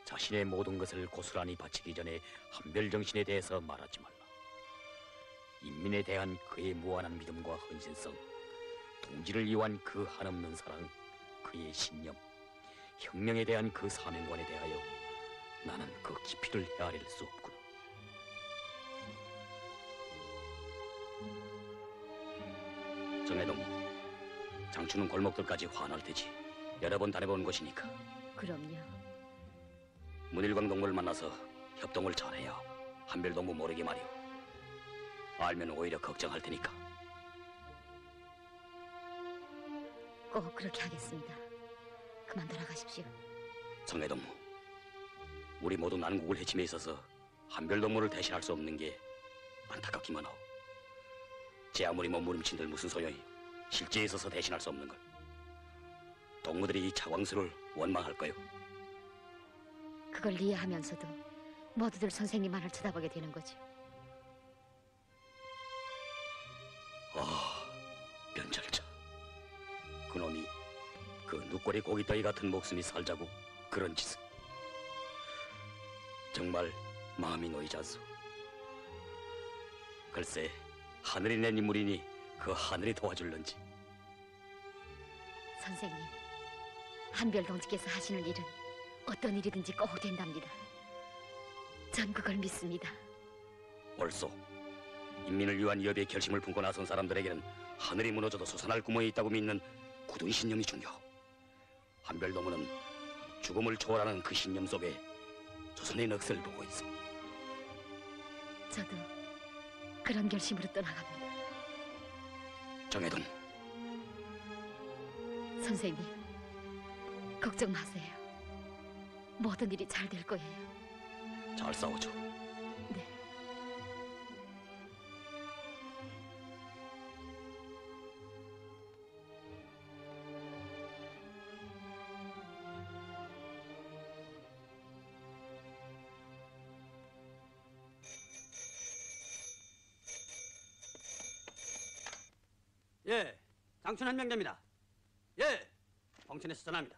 자신의 모든 것을 고스란히 바치기 전에 한별 정신에 대해서 말하지 말라. 인민에 대한 그의 무한한 믿음과 헌신성, 동지를 위한 그 한없는 사랑, 그의 신념, 혁명에 대한 그 사명관에 대하여 나는 그 깊이를 헤아릴 수 없구나. 정해동, 장추는 골목들까지 환할 테지. 여러 번 다녀본 곳이니까. 그럼요. 문일광 동무를 만나서 협동을 잘해야 한별 동무 모르게 말이오. 알면 오히려 걱정할 테니까. 꼭 그렇게 하겠습니다. 그만 돌아가십시오. 정해동무, 우리 모두 난국을 해침에 있어서 한별 동무를 대신할 수 없는 게 안타깝기만 하오. 제 아무리 몸부림친들 무슨 소용이 실제에 있어서 대신할 수 없는 걸. 동무들이 이 차광수를 원망할 거요. 그걸 이해하면서도 모두들 선생님만을 쳐다보게 되는 거죠. 아, 변절자. 그놈이 그 누꼬리 고깃덩이 같은 목숨이 살자고 그런 짓을. 정말 마음이 놓이지 않소. 글쎄, 하늘이 낸 인물이니 그 하늘이 도와줄런지. 선생님, 한별 동지께서 하시는 일은 어떤 일이든지 꼭 된답니다. 전 그걸 믿습니다. 옳소. 인민을 위한 여비의 결심을 품고 나선 사람들에게는 하늘이 무너져도 솟아날 구멍이 있다고 믿는 굳은 신념이 중요하오. 한별 동무는 죽음을 초월하는 그 신념 속에 조선의 넋을 보고 있어. 저도 그런 결심으로 떠나갑니다. 정해동, 선생님, 걱정 마세요. 모든 일이 잘 될 거예요. 잘 싸워줘. 네. 예, 장춘 한명대입니다. 예, 봉천에서 전합니다.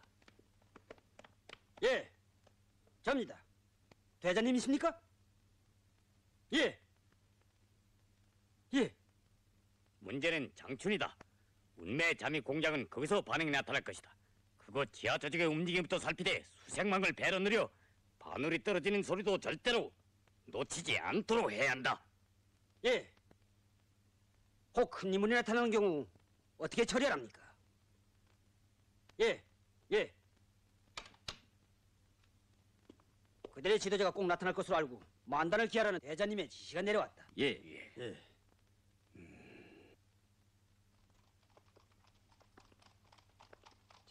예, 접니다. 대장님이십니까? 예. 예. 문제는 장춘이다. 운매의 잠입 공작은 거기서 반응이 나타날 것이다. 그거 지하 조직의 움직임부터 살피되 수색망을 배로 느려 바늘이 떨어지는 소리도 절대로 놓치지 않도록 해야 한다. 예. 혹 큰 인물이 나타나는 경우 어떻게 처리합니까? 예, 예. 그들의 지도자가 꼭 나타날 것으로 알고 만단을 기하라는 대자님의 지시가 내려왔다. 예. 예.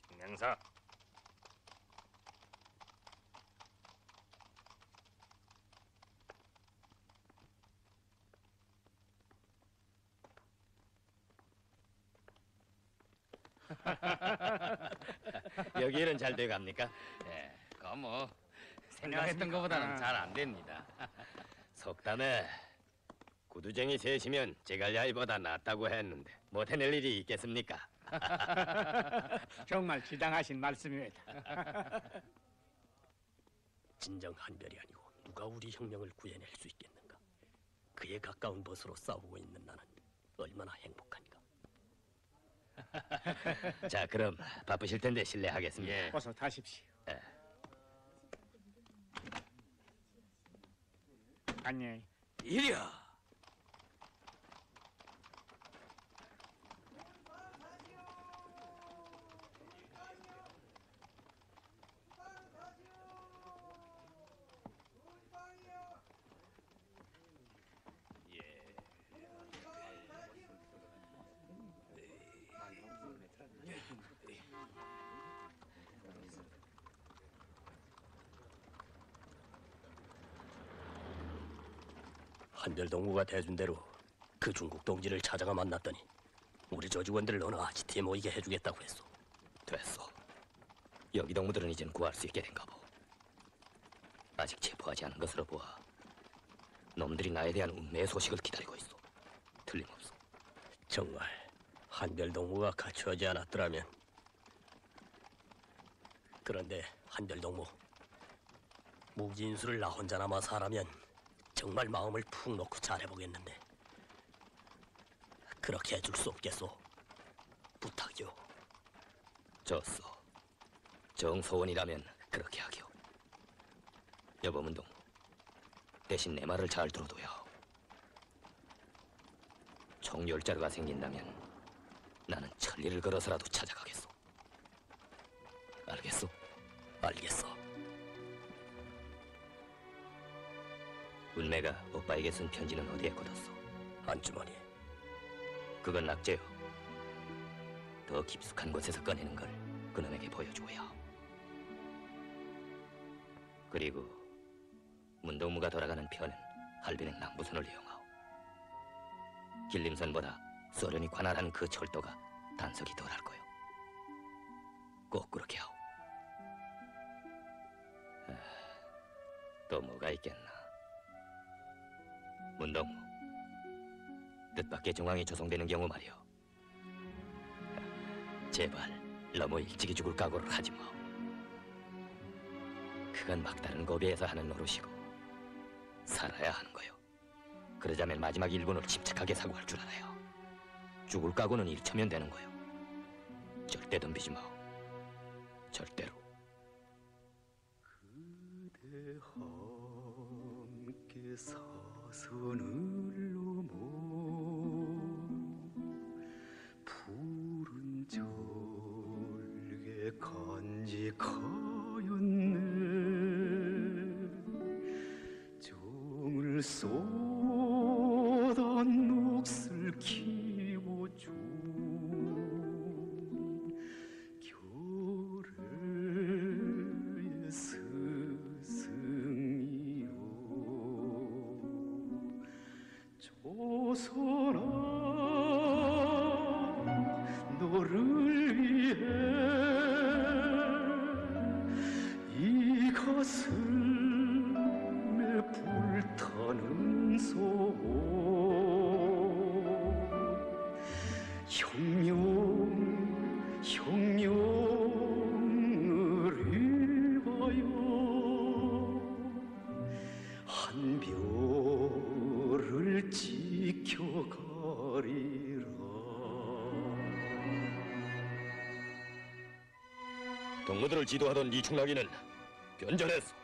증명사. 여기 일은 잘 돼갑니까? 예, 그거 뭐 생각했던 것보다는 잘 안 됩니다. 속담에 구두쟁이 셋이면 제갈야이보다 낫다고 했는데 못 해낼 일이 있겠습니까? 정말 지당하신 말씀입니다. 진정 한별이 아니고 누가 우리 혁명을 구해낼 수 있겠는가? 그에 가까운 벗으로 싸우고 있는 나는 얼마나 행복한가. 자, 그럼 바쁘실 텐데 실례하겠습니다. 어서 타십시오. 안녕히. 이리야. 한별동무가 대준 대로 그 중국 동지를 찾아가 만났더니 우리 저직원들을 어느 아지트에 모이게 해주겠다고 했소. 됐어. 여기 동무들은 이젠 구할 수 있게 된가 보. 아직 체포하지 않은 것으로 보아 놈들이 나에 대한 운명의 소식을 기다리고 있어. 틀림없어. 정말 한별동무가 갖추어지 않았더라면. 그런데 한별동무, 무기인수를 나 혼자 남아서 하라면 정말 마음을 푹 놓고 잘해보겠는데 그렇게 해줄 수 없겠소. 부탁이요. 좋소. 정소원이라면 그렇게 하기요. 여보 문동, 대신 내 말을 잘 들어둬야 하오. 총 10자루가 생긴다면 나는 천리를 걸어서라도 찾아가겠소. 알겠소? 알겠어. 은매가 오빠에게 쓴 편지는 어디에 꽂았어? 안주머니에. 그건 낙제요. 더 깊숙한 곳에서 꺼내는 걸 그놈에게 보여줘야 하오. 그리고 문동무가 돌아가는 편은 할비넥 남부선을 이용하오. 길림선보다 소련이 관할하는 그 철도가 단속이 덜할 거요. 꼭 그렇게 하오. 또 뭐가 있겠나? 문동무, 뜻밖의 정황이 조성되는 경우 말이오. 제발 너무 일찍이 죽을 각오를 하지 마. 그건 막다른 고비에서 하는 노릇이고 살아야 하는 거요. 그러자면 마지막 1분을 침착하게 사고할 줄 알아요. 죽을 각오는 일처면 되는 거요. 절대 덤비지 마. 절대로. 그대 함께 사선을 넘어 푸른 절개 간직하였네. 정을 쏟아 녹슬 키워준 결의의 스승이요. 조선아 너를 위해 이 가슴에 불타는 소원 혁명을 위하여 한별을 지켜가리라. 동무들을 지도하던 이충락이는 변절했어.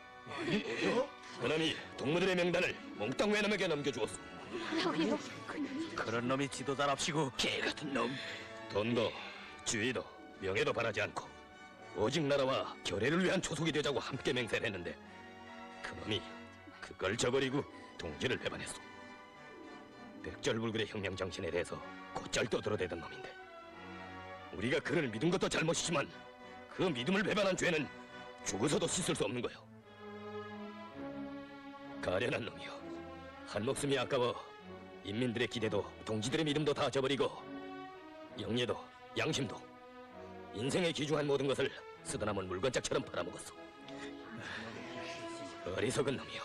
그놈이 동무들의 명단을 몽땅 외놈에게 넘겨주었어. 뭐라고요? 그런 놈이 지도자랍시고 개같은 놈. 돈도 주의도 명예도 바라지 않고 오직 나라와 결의를 위한 조속이 되자고 함께 맹세를 했는데 그놈이 그걸 저버리고 동지를 배반했어. 백절불굴의 혁명 정신에 대해서 곧잘 떠들어대던 놈인데 우리가 그를 믿은 것도 잘못이지만 그 믿음을 배반한 죄는 죽어서도 씻을 수 없는 거요. 가련한 놈이요. 한 목숨이 아까워 인민들의 기대도 동지들의 믿음도 다 저버리고 영예도 양심도 인생에 귀중한 모든 것을 쓰다남은 물건짝처럼 팔아먹었어. 어리석은 놈이요.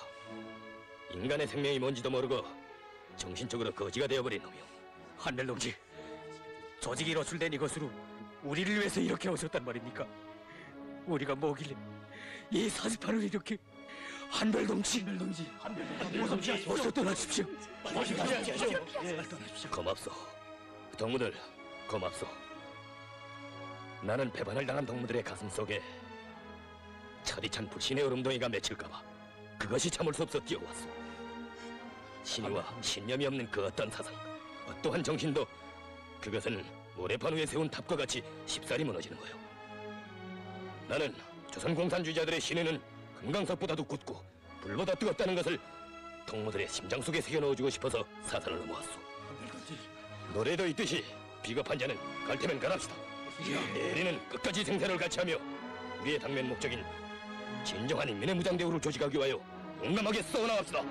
인간의 생명이 뭔지도 모르고 정신적으로 거지가 되어버린 놈이요. 한별 동지, 조직이 노출된 이것으로 우리를 위해서 이렇게 오셨단 말입니까? 우리가 뭐길래 이 사지판을 이렇게 한별동지 어서 떠나십시오. 고맙소. 동무들 고맙소. 나는 배반을 당한 동무들의 가슴 속에 철이 찬 불신의 얼음덩이가 맺힐까봐 그것이 참을 수 없어 뛰어왔소. 신의와 신념이 없는 그 어떤 사상, 어떠한 정신도 그것은 모래판 위에 세운 탑과 같이 쉽사리 무너지는 거요. 나는 조선 공산주의자들의 신의는 금강석보다도 굳고 불보다 뜨겁다는 것을 동무들의 심장 속에 새겨 넣어주고 싶어서 사선을 넘어왔소. 노래도 있듯이 비겁한 자는 갈 테면 가랍시다. 우리는 끝까지 생사를 같이하며 우리의 당면 목적인 진정한 인민의 무장대우를 조직하기 위하여 용감하게 싸워나갑시다.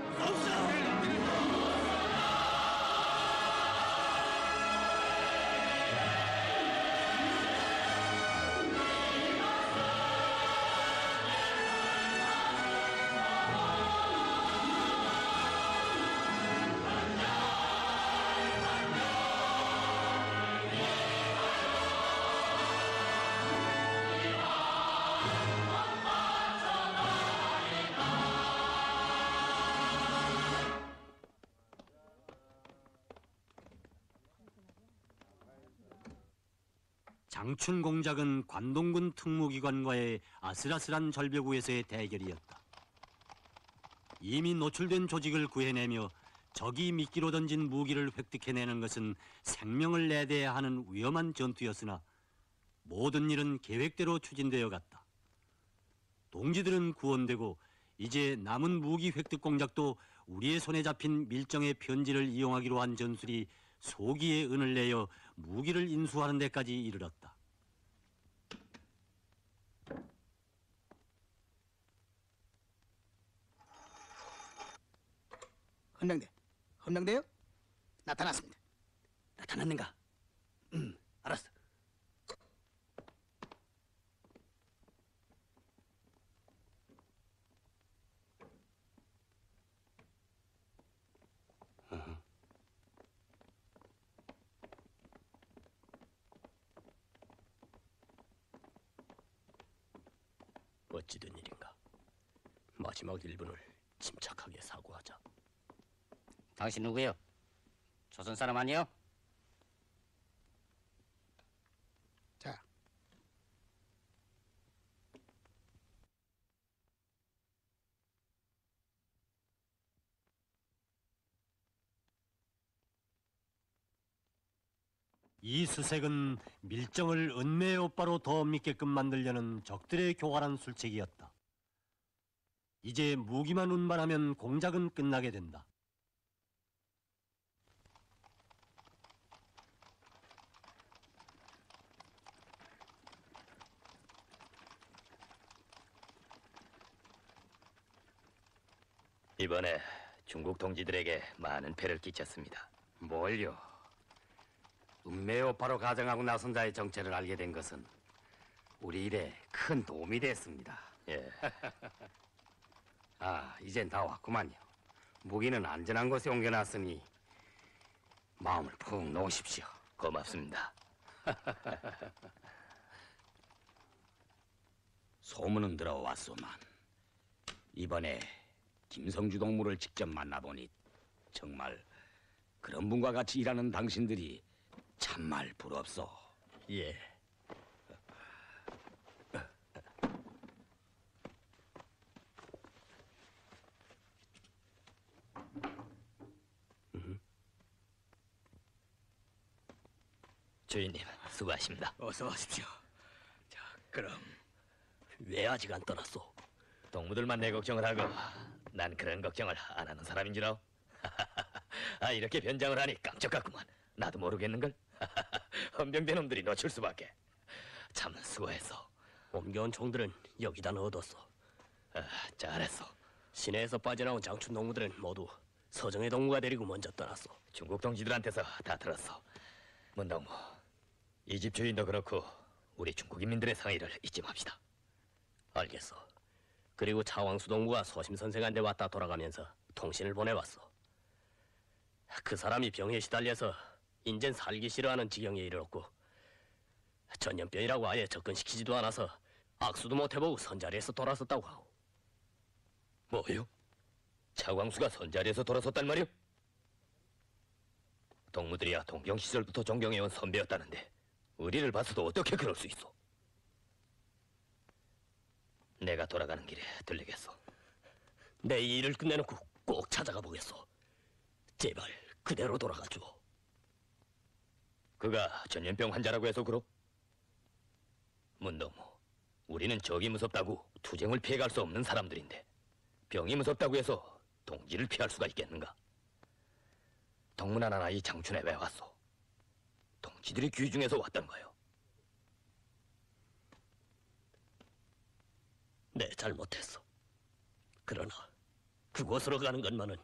장춘 공작은 관동군 특무기관과의 아슬아슬한 절벽 위에서의 대결이었다. 이미 노출된 조직을 구해내며 적이 미끼로 던진 무기를 획득해내는 것은 생명을 내대야 하는 위험한 전투였으나 모든 일은 계획대로 추진되어 갔다. 동지들은 구원되고 이제 남은 무기 획득 공작도 우리의 손에 잡힌 밀정의 편지를 이용하기로 한 전술이 소기의 은을 내어 무기를 인수하는 데까지 이르렀다. 헌명대요? 나타났습니다. 나타났는가? 알았어. 어찌된 일인가? 마지막 1분을 침착하게 사고하자. 당신 누구요? 조선 사람 아니요? 자, 이 수색은 밀정을 은매의 오빠로 더 믿게끔 만들려는 적들의 교활한 술책이었다. 이제 무기만 운반하면 공작은 끝나게 된다. 이번에 중국 동지들에게 많은 패를 끼쳤습니다. 뭘요? 운매오파로 가정하고 나선 자의 정체를 알게 된 것은 우리 일에 큰 도움이 됐습니다. 예. 아, 이젠 다 왔구만요. 무기는 안전한 곳에 옮겨놨으니 마음을 푹 놓으십시오. 고맙습니다. 소문은 들어왔소만 이번에 김성주 동무를 직접 만나보니 정말 그런 분과 같이 일하는 당신들이 참말 부럽소. 예. 주인님, 수고하십니다. 어서 오십시오. 자, 그럼 왜 아직 안 떠났소? 동무들만 내 걱정을 하고 난 그런 걱정을 안 하는 사람인 줄 아오? 아, 이렇게 변장을 하니 깜짝같구만. 나도 모르겠는걸? 헌병된 놈들이 놓칠 수밖에. 참 수고했어. 옮겨온 총들은 여기다 넣어뒀어. 아, 잘했어. 시내에서 빠져나온 장춘 동무들은 모두 서정의 동무가 데리고 먼저 떠났어. 중국 동지들한테서 다 들었어. 문동무, 이 집 주인도 그렇고 우리 중국 인민들의 상의를 잊지 맙시다. 알겠어. 그리고 차왕수 동무가 소심 선생한테 왔다 돌아가면서 통신을 보내왔어. 그 사람이 병에 시달려서 인젠 살기 싫어하는 지경에 이르렀고 전염병이라고 아예 접근시키지도 않아서 악수도 못 해보고 선자리에서 돌아섰다고 하오. 뭐요? 차광수가 선자리에서 돌아섰단 말이오? 동무들이야 동경 시절부터 존경해온 선배였다는데 우리를 봐서도 어떻게 그럴 수 있어? 내가 돌아가는 길에 들리겠어. 내 이 일을 끝내놓고 꼭 찾아가 보겠어. 제발 그대로 돌아가 줘. 그가 전염병 환자라고 해서 그러? 문동무, 우리는 적이 무섭다고 투쟁을 피해갈 수 없는 사람들인데 병이 무섭다고 해서 동지를 피할 수가 있겠는가? 동문한 아이 장춘에 왜 왔어? 동지들이 귀중해서 왔던 거요. 내 잘못했어. 그러나 그곳으로 가는 것만은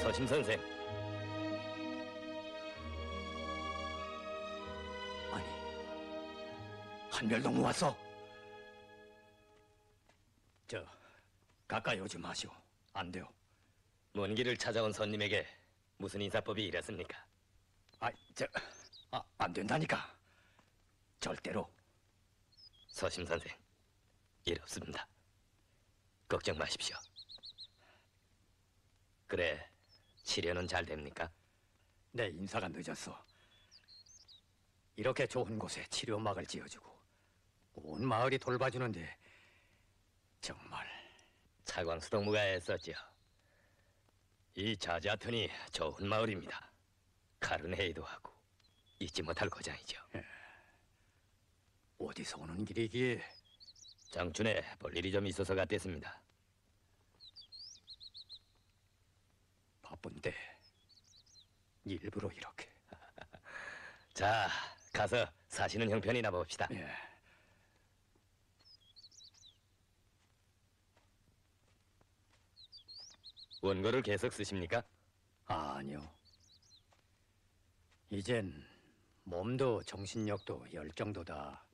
서심 선생. 아니, 한별동무 왔어? 가까이 오지 마시오. 안 돼요. 먼 길을 찾아온 손님에게 무슨 인사법이 이랬습니까? 안 된다니까. 절대로. 서심 선생, 일 없습니다. 걱정 마십시오. 그래, 치료는 잘 됩니까? 내 인사가 늦었어. 이렇게 좋은 곳에 치료막을 지어주고 온 마을이 돌봐주는데 정말. 차광수 동무가 애썼지요. 이 자자튼이 좋은 마을입니다. 칼은 회의도 하고 잊지 못할 고장이죠. 어디서 오는 길이기에? 장춘에 볼 일이 좀 있어서 갔댔습니다. 바쁜데 일부러 이렇게. 자, 가서 사시는 형편이나 봅시다. 원고를 계속 쓰십니까? 아니요. 이젠 몸도 정신력도 열정도 다.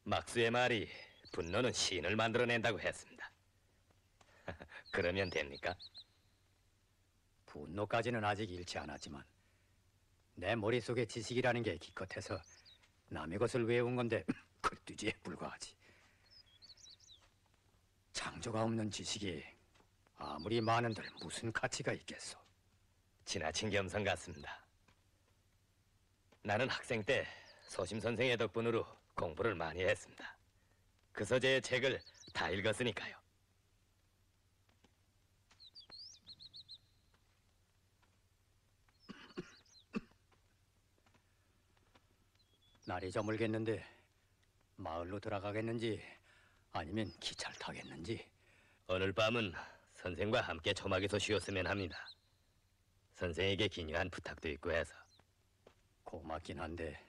막수의 말이 분노는 신을 만들어낸다고 했습니다. 그러면 됩니까? 분노까지는 아직 잃지 않았지만 내 머릿속에 지식이라는 게 기껏해서 남의 것을 외운 건데 글두지에 불과하지. 창조가 없는 지식이 아무리 많은들 무슨 가치가 있겠소. 지나친 겸손 같습니다. 나는 학생 때 소심 선생의 덕분으로 공부를 많이 했습니다. 그 서재의 책을 다 읽었으니까요. 날이 저물겠는데 마을로 들어가겠는지 아니면 기차를 타겠는지. 오늘 밤은 선생과 함께 초막에서 쉬었으면 합니다. 선생에게 기묘한 부탁도 있고 해서. 고맙긴 한데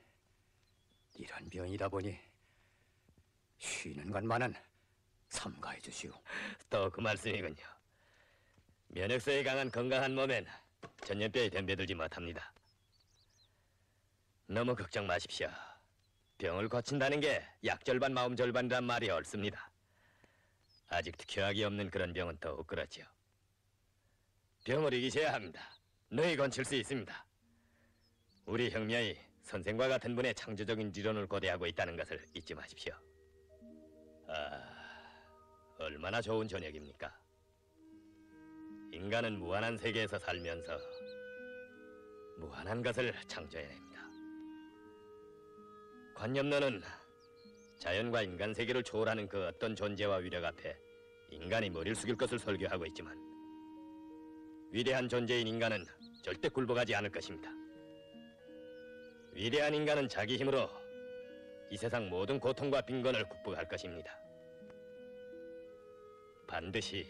이런 병이다 보니 쉬는 것만은 삼가해 주시오. 또 그 말씀이군요. 면역성이 강한 건강한 몸엔 전염병이 덤벼들지 못합니다. 너무 걱정 마십시오. 병을 고친다는 게 약 절반 마음 절반이란 말이 옳습니다. 아직 특효약이 없는 그런 병은 더욱 그렇지요. 병을 이기셔야 합니다. 너희 건칠 수 있습니다. 우리 형님이 선생과 같은 분의 창조적인理論을 고대하고 있다는 것을 잊지 마십시오. 얼마나 좋은 저녁입니까? 인간은 무한한 세계에서 살면서 무한한 것을 창조해냅니다. 관념론은 자연과 인간 세계를 초월하는 그 어떤 존재와 위력 앞에 인간이 머리를 숙일 것을 설교하고 있지만 위대한 존재인 인간은 절대 굴복하지 않을 것입니다. 위대한 인간은 자기 힘으로 이 세상 모든 고통과 빈곤을 극복할 것입니다. 반드시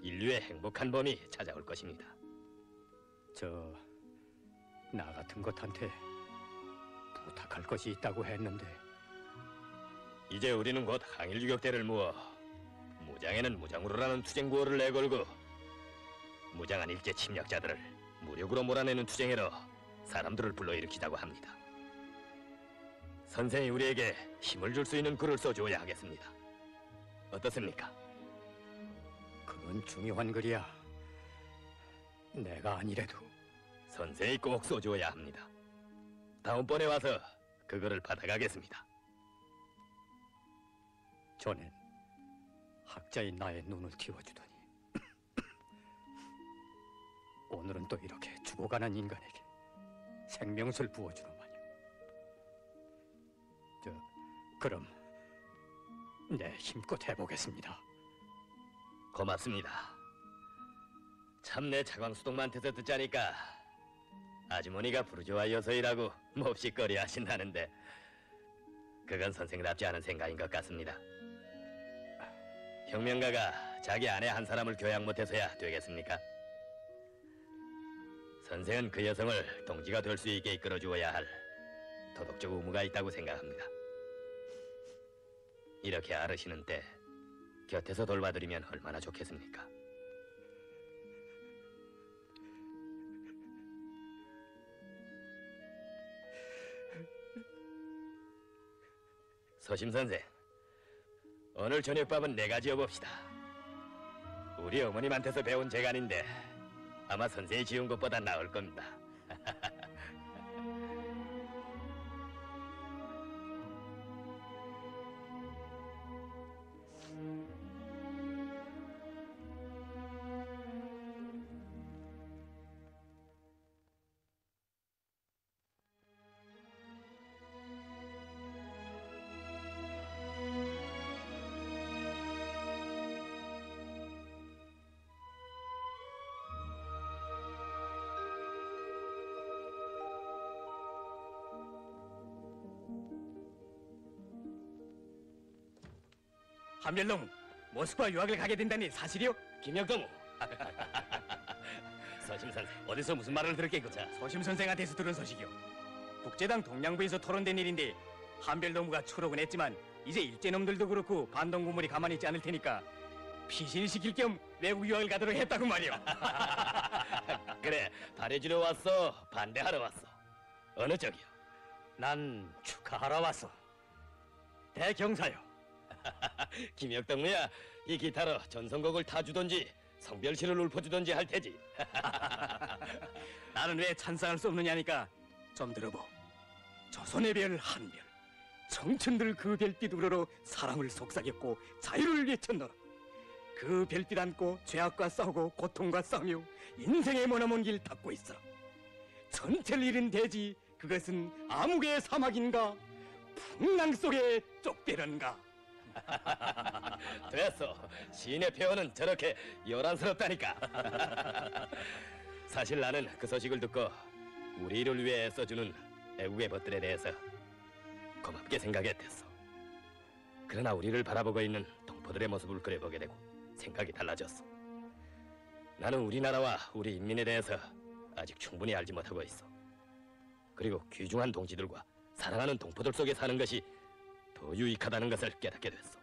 인류의 행복한 봄이 찾아올 것입니다. 나 같은 것한테 부탁할 것이 있다고 했는데 이제 우리는 곧 항일 유격대를 모아 무장에는 무장으로라는 투쟁구호를 내걸고 무장한 일제 침략자들을 무력으로 몰아내는 투쟁으로 사람들을 불러일으키자고 합니다. 선생이 우리에게 힘을 줄 수 있는 글을 써주어야 하겠습니다. 어떻습니까? 그건 중요한 글이야. 내가 아니래도 선생이 꼭 써주어야 합니다. 다음번에 와서 그거를 받아가겠습니다. 전엔 학자인 나의 눈을 틔워주더니 오늘은 또 이렇게 죽어가는 인간에게 생명수를 부어주노마냥. 그럼 내 힘껏 해보겠습니다. 고맙습니다. 참 내 차광수동만테서 듣자니까 아주머니가 부르주아여서이라고 몹시거리 하신다는데 그건 선생답지 않은 생각인 것 같습니다. 혁명가가 자기 아내 한 사람을 교양 못해서야 되겠습니까? 선생은 그 여성을 동지가 될 수 있게 이끌어주어야 할 도덕적 의무가 있다고 생각합니다. 이렇게 아르시는 때 곁에서 돌봐드리면 얼마나 좋겠습니까? 서심 선생, 오늘 저녁밥은 내가 지어봅시다. 우리 어머님한테서 배운 재간인데 아마 선생이 지은 것보다 나을 겁니다. 한별동, 모스크바 유학을 가게 된다니 사실이요? 김혁동! 서심 선생, 어디서 무슨 말을 들었겠고자? 서심 선생한테서 들은 소식이요. 국제당 동양부에서 토론된 일인데 한별동무가 초록은 했지만 이제 일제놈들도 그렇고 반동군물이 가만히 있지 않을 테니까 피신시킬 겸 외국 유학을 가도록 했다고 말이요. 그래, 바래주러 왔어? 반대하러 왔어? 어느 쪽이요? 난 축하하러 왔어. 대경사요. 김혁동무야, 이 기타로 전성곡을 타주던지 성별시를 읊어주던지 할 테지. 나는 왜 찬성할 수 없느냐니까 좀 들어보. 조선의 별 한별, 청춘들 그 별빛 우러러 사랑을 속삭였고 자유를 외쳤노라. 그 별빛 안고 죄악과 싸우고 고통과 싸우며 인생의 머나먼 길 닦고 있어라. 전체를 잃은 대지, 그것은 암흑의 사막인가 풍랑 속의 쪽대련가. 됐어. 시인의 표현은 저렇게 요란스럽다니까. 사실 나는 그 소식을 듣고 우리를 위해 애써주는 애국의 벗들에 대해서 고맙게 생각했댔어. 그러나 우리를 바라보고 있는 동포들의 모습을 그려보게 되고 생각이 달라졌어. 나는 우리나라와 우리 인민에 대해서 아직 충분히 알지 못하고 있어. 그리고 귀중한 동지들과 사랑하는 동포들 속에 사는 것이 더 유익하다는 것을 깨닫게 됐어.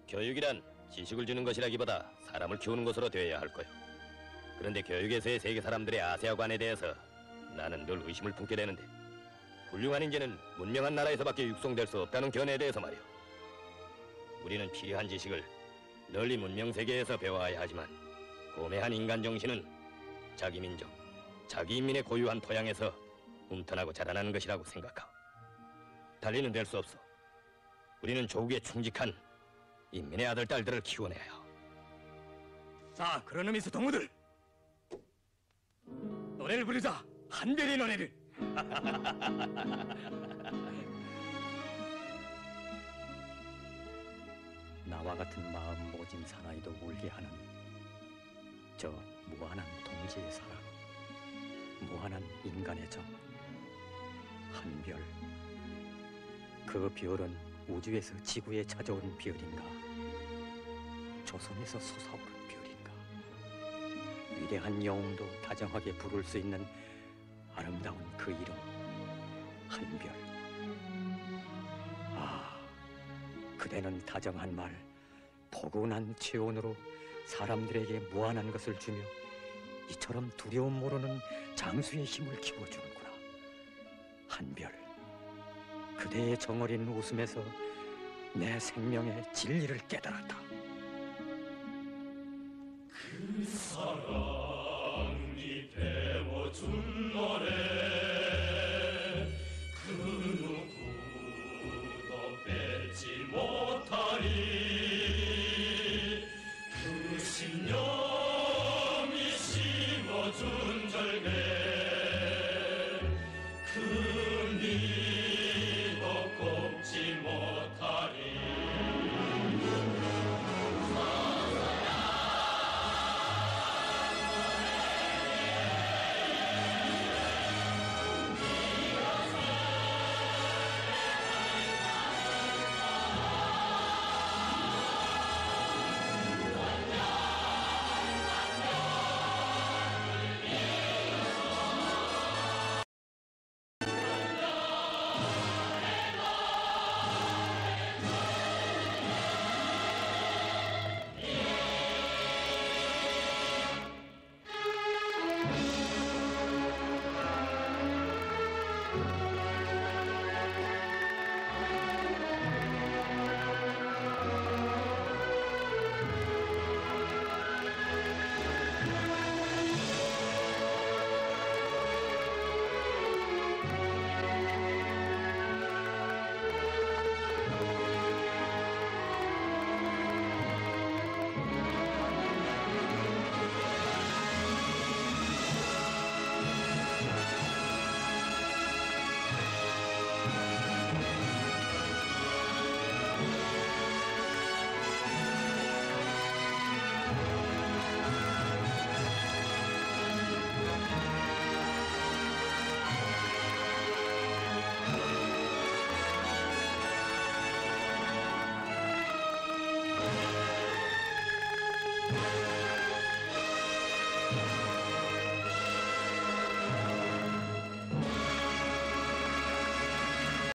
교육이란 지식을 주는 것이라기보다 사람을 키우는 것으로 되어야 할 거요. 그런데 교육에서의 세계 사람들의 아세아관에 대해서 나는 늘 의심을 품게 되는데, 훌륭한 인재는 문명한 나라에서밖에 육성될 수 없다는 견해에 대해서 말이오. 우리는 필요한 지식을 널리 문명 세계에서 배워야 하지만 고매한 인간 정신은 자기 민족, 자기 인민의 고유한 토양에서 훔터나고 자라나는 것이라고 생각하오. 달리는 될 수 없어. 우리는 조국에 충직한 인민의 아들, 딸들을 키워내야 해요. 자, 그런 의미에서 동무들 노래를 부르자. 한별의 노래를. 나와 같은 마음 모진 사나이도 울게 하는 저 무한한 동지의 사랑, 무한한 인간의 정. 한 별, 그 별은 우주에서 지구에 찾아온 별인가? 조선에서 솟아오른 별인가? 위대한 영웅도 다정하게 부를 수 있는 아름다운 그 이름, 한별. 아, 그대는 다정한 말, 포근한 체온으로 사람들에게 무한한 것을 주며 이처럼 두려움 모르는 장수의 힘을 키워주는구나. 한별, 그대의 정어린 웃음에서 내 생명의 진리를 깨달았다. 그 사랑이 배워준 노래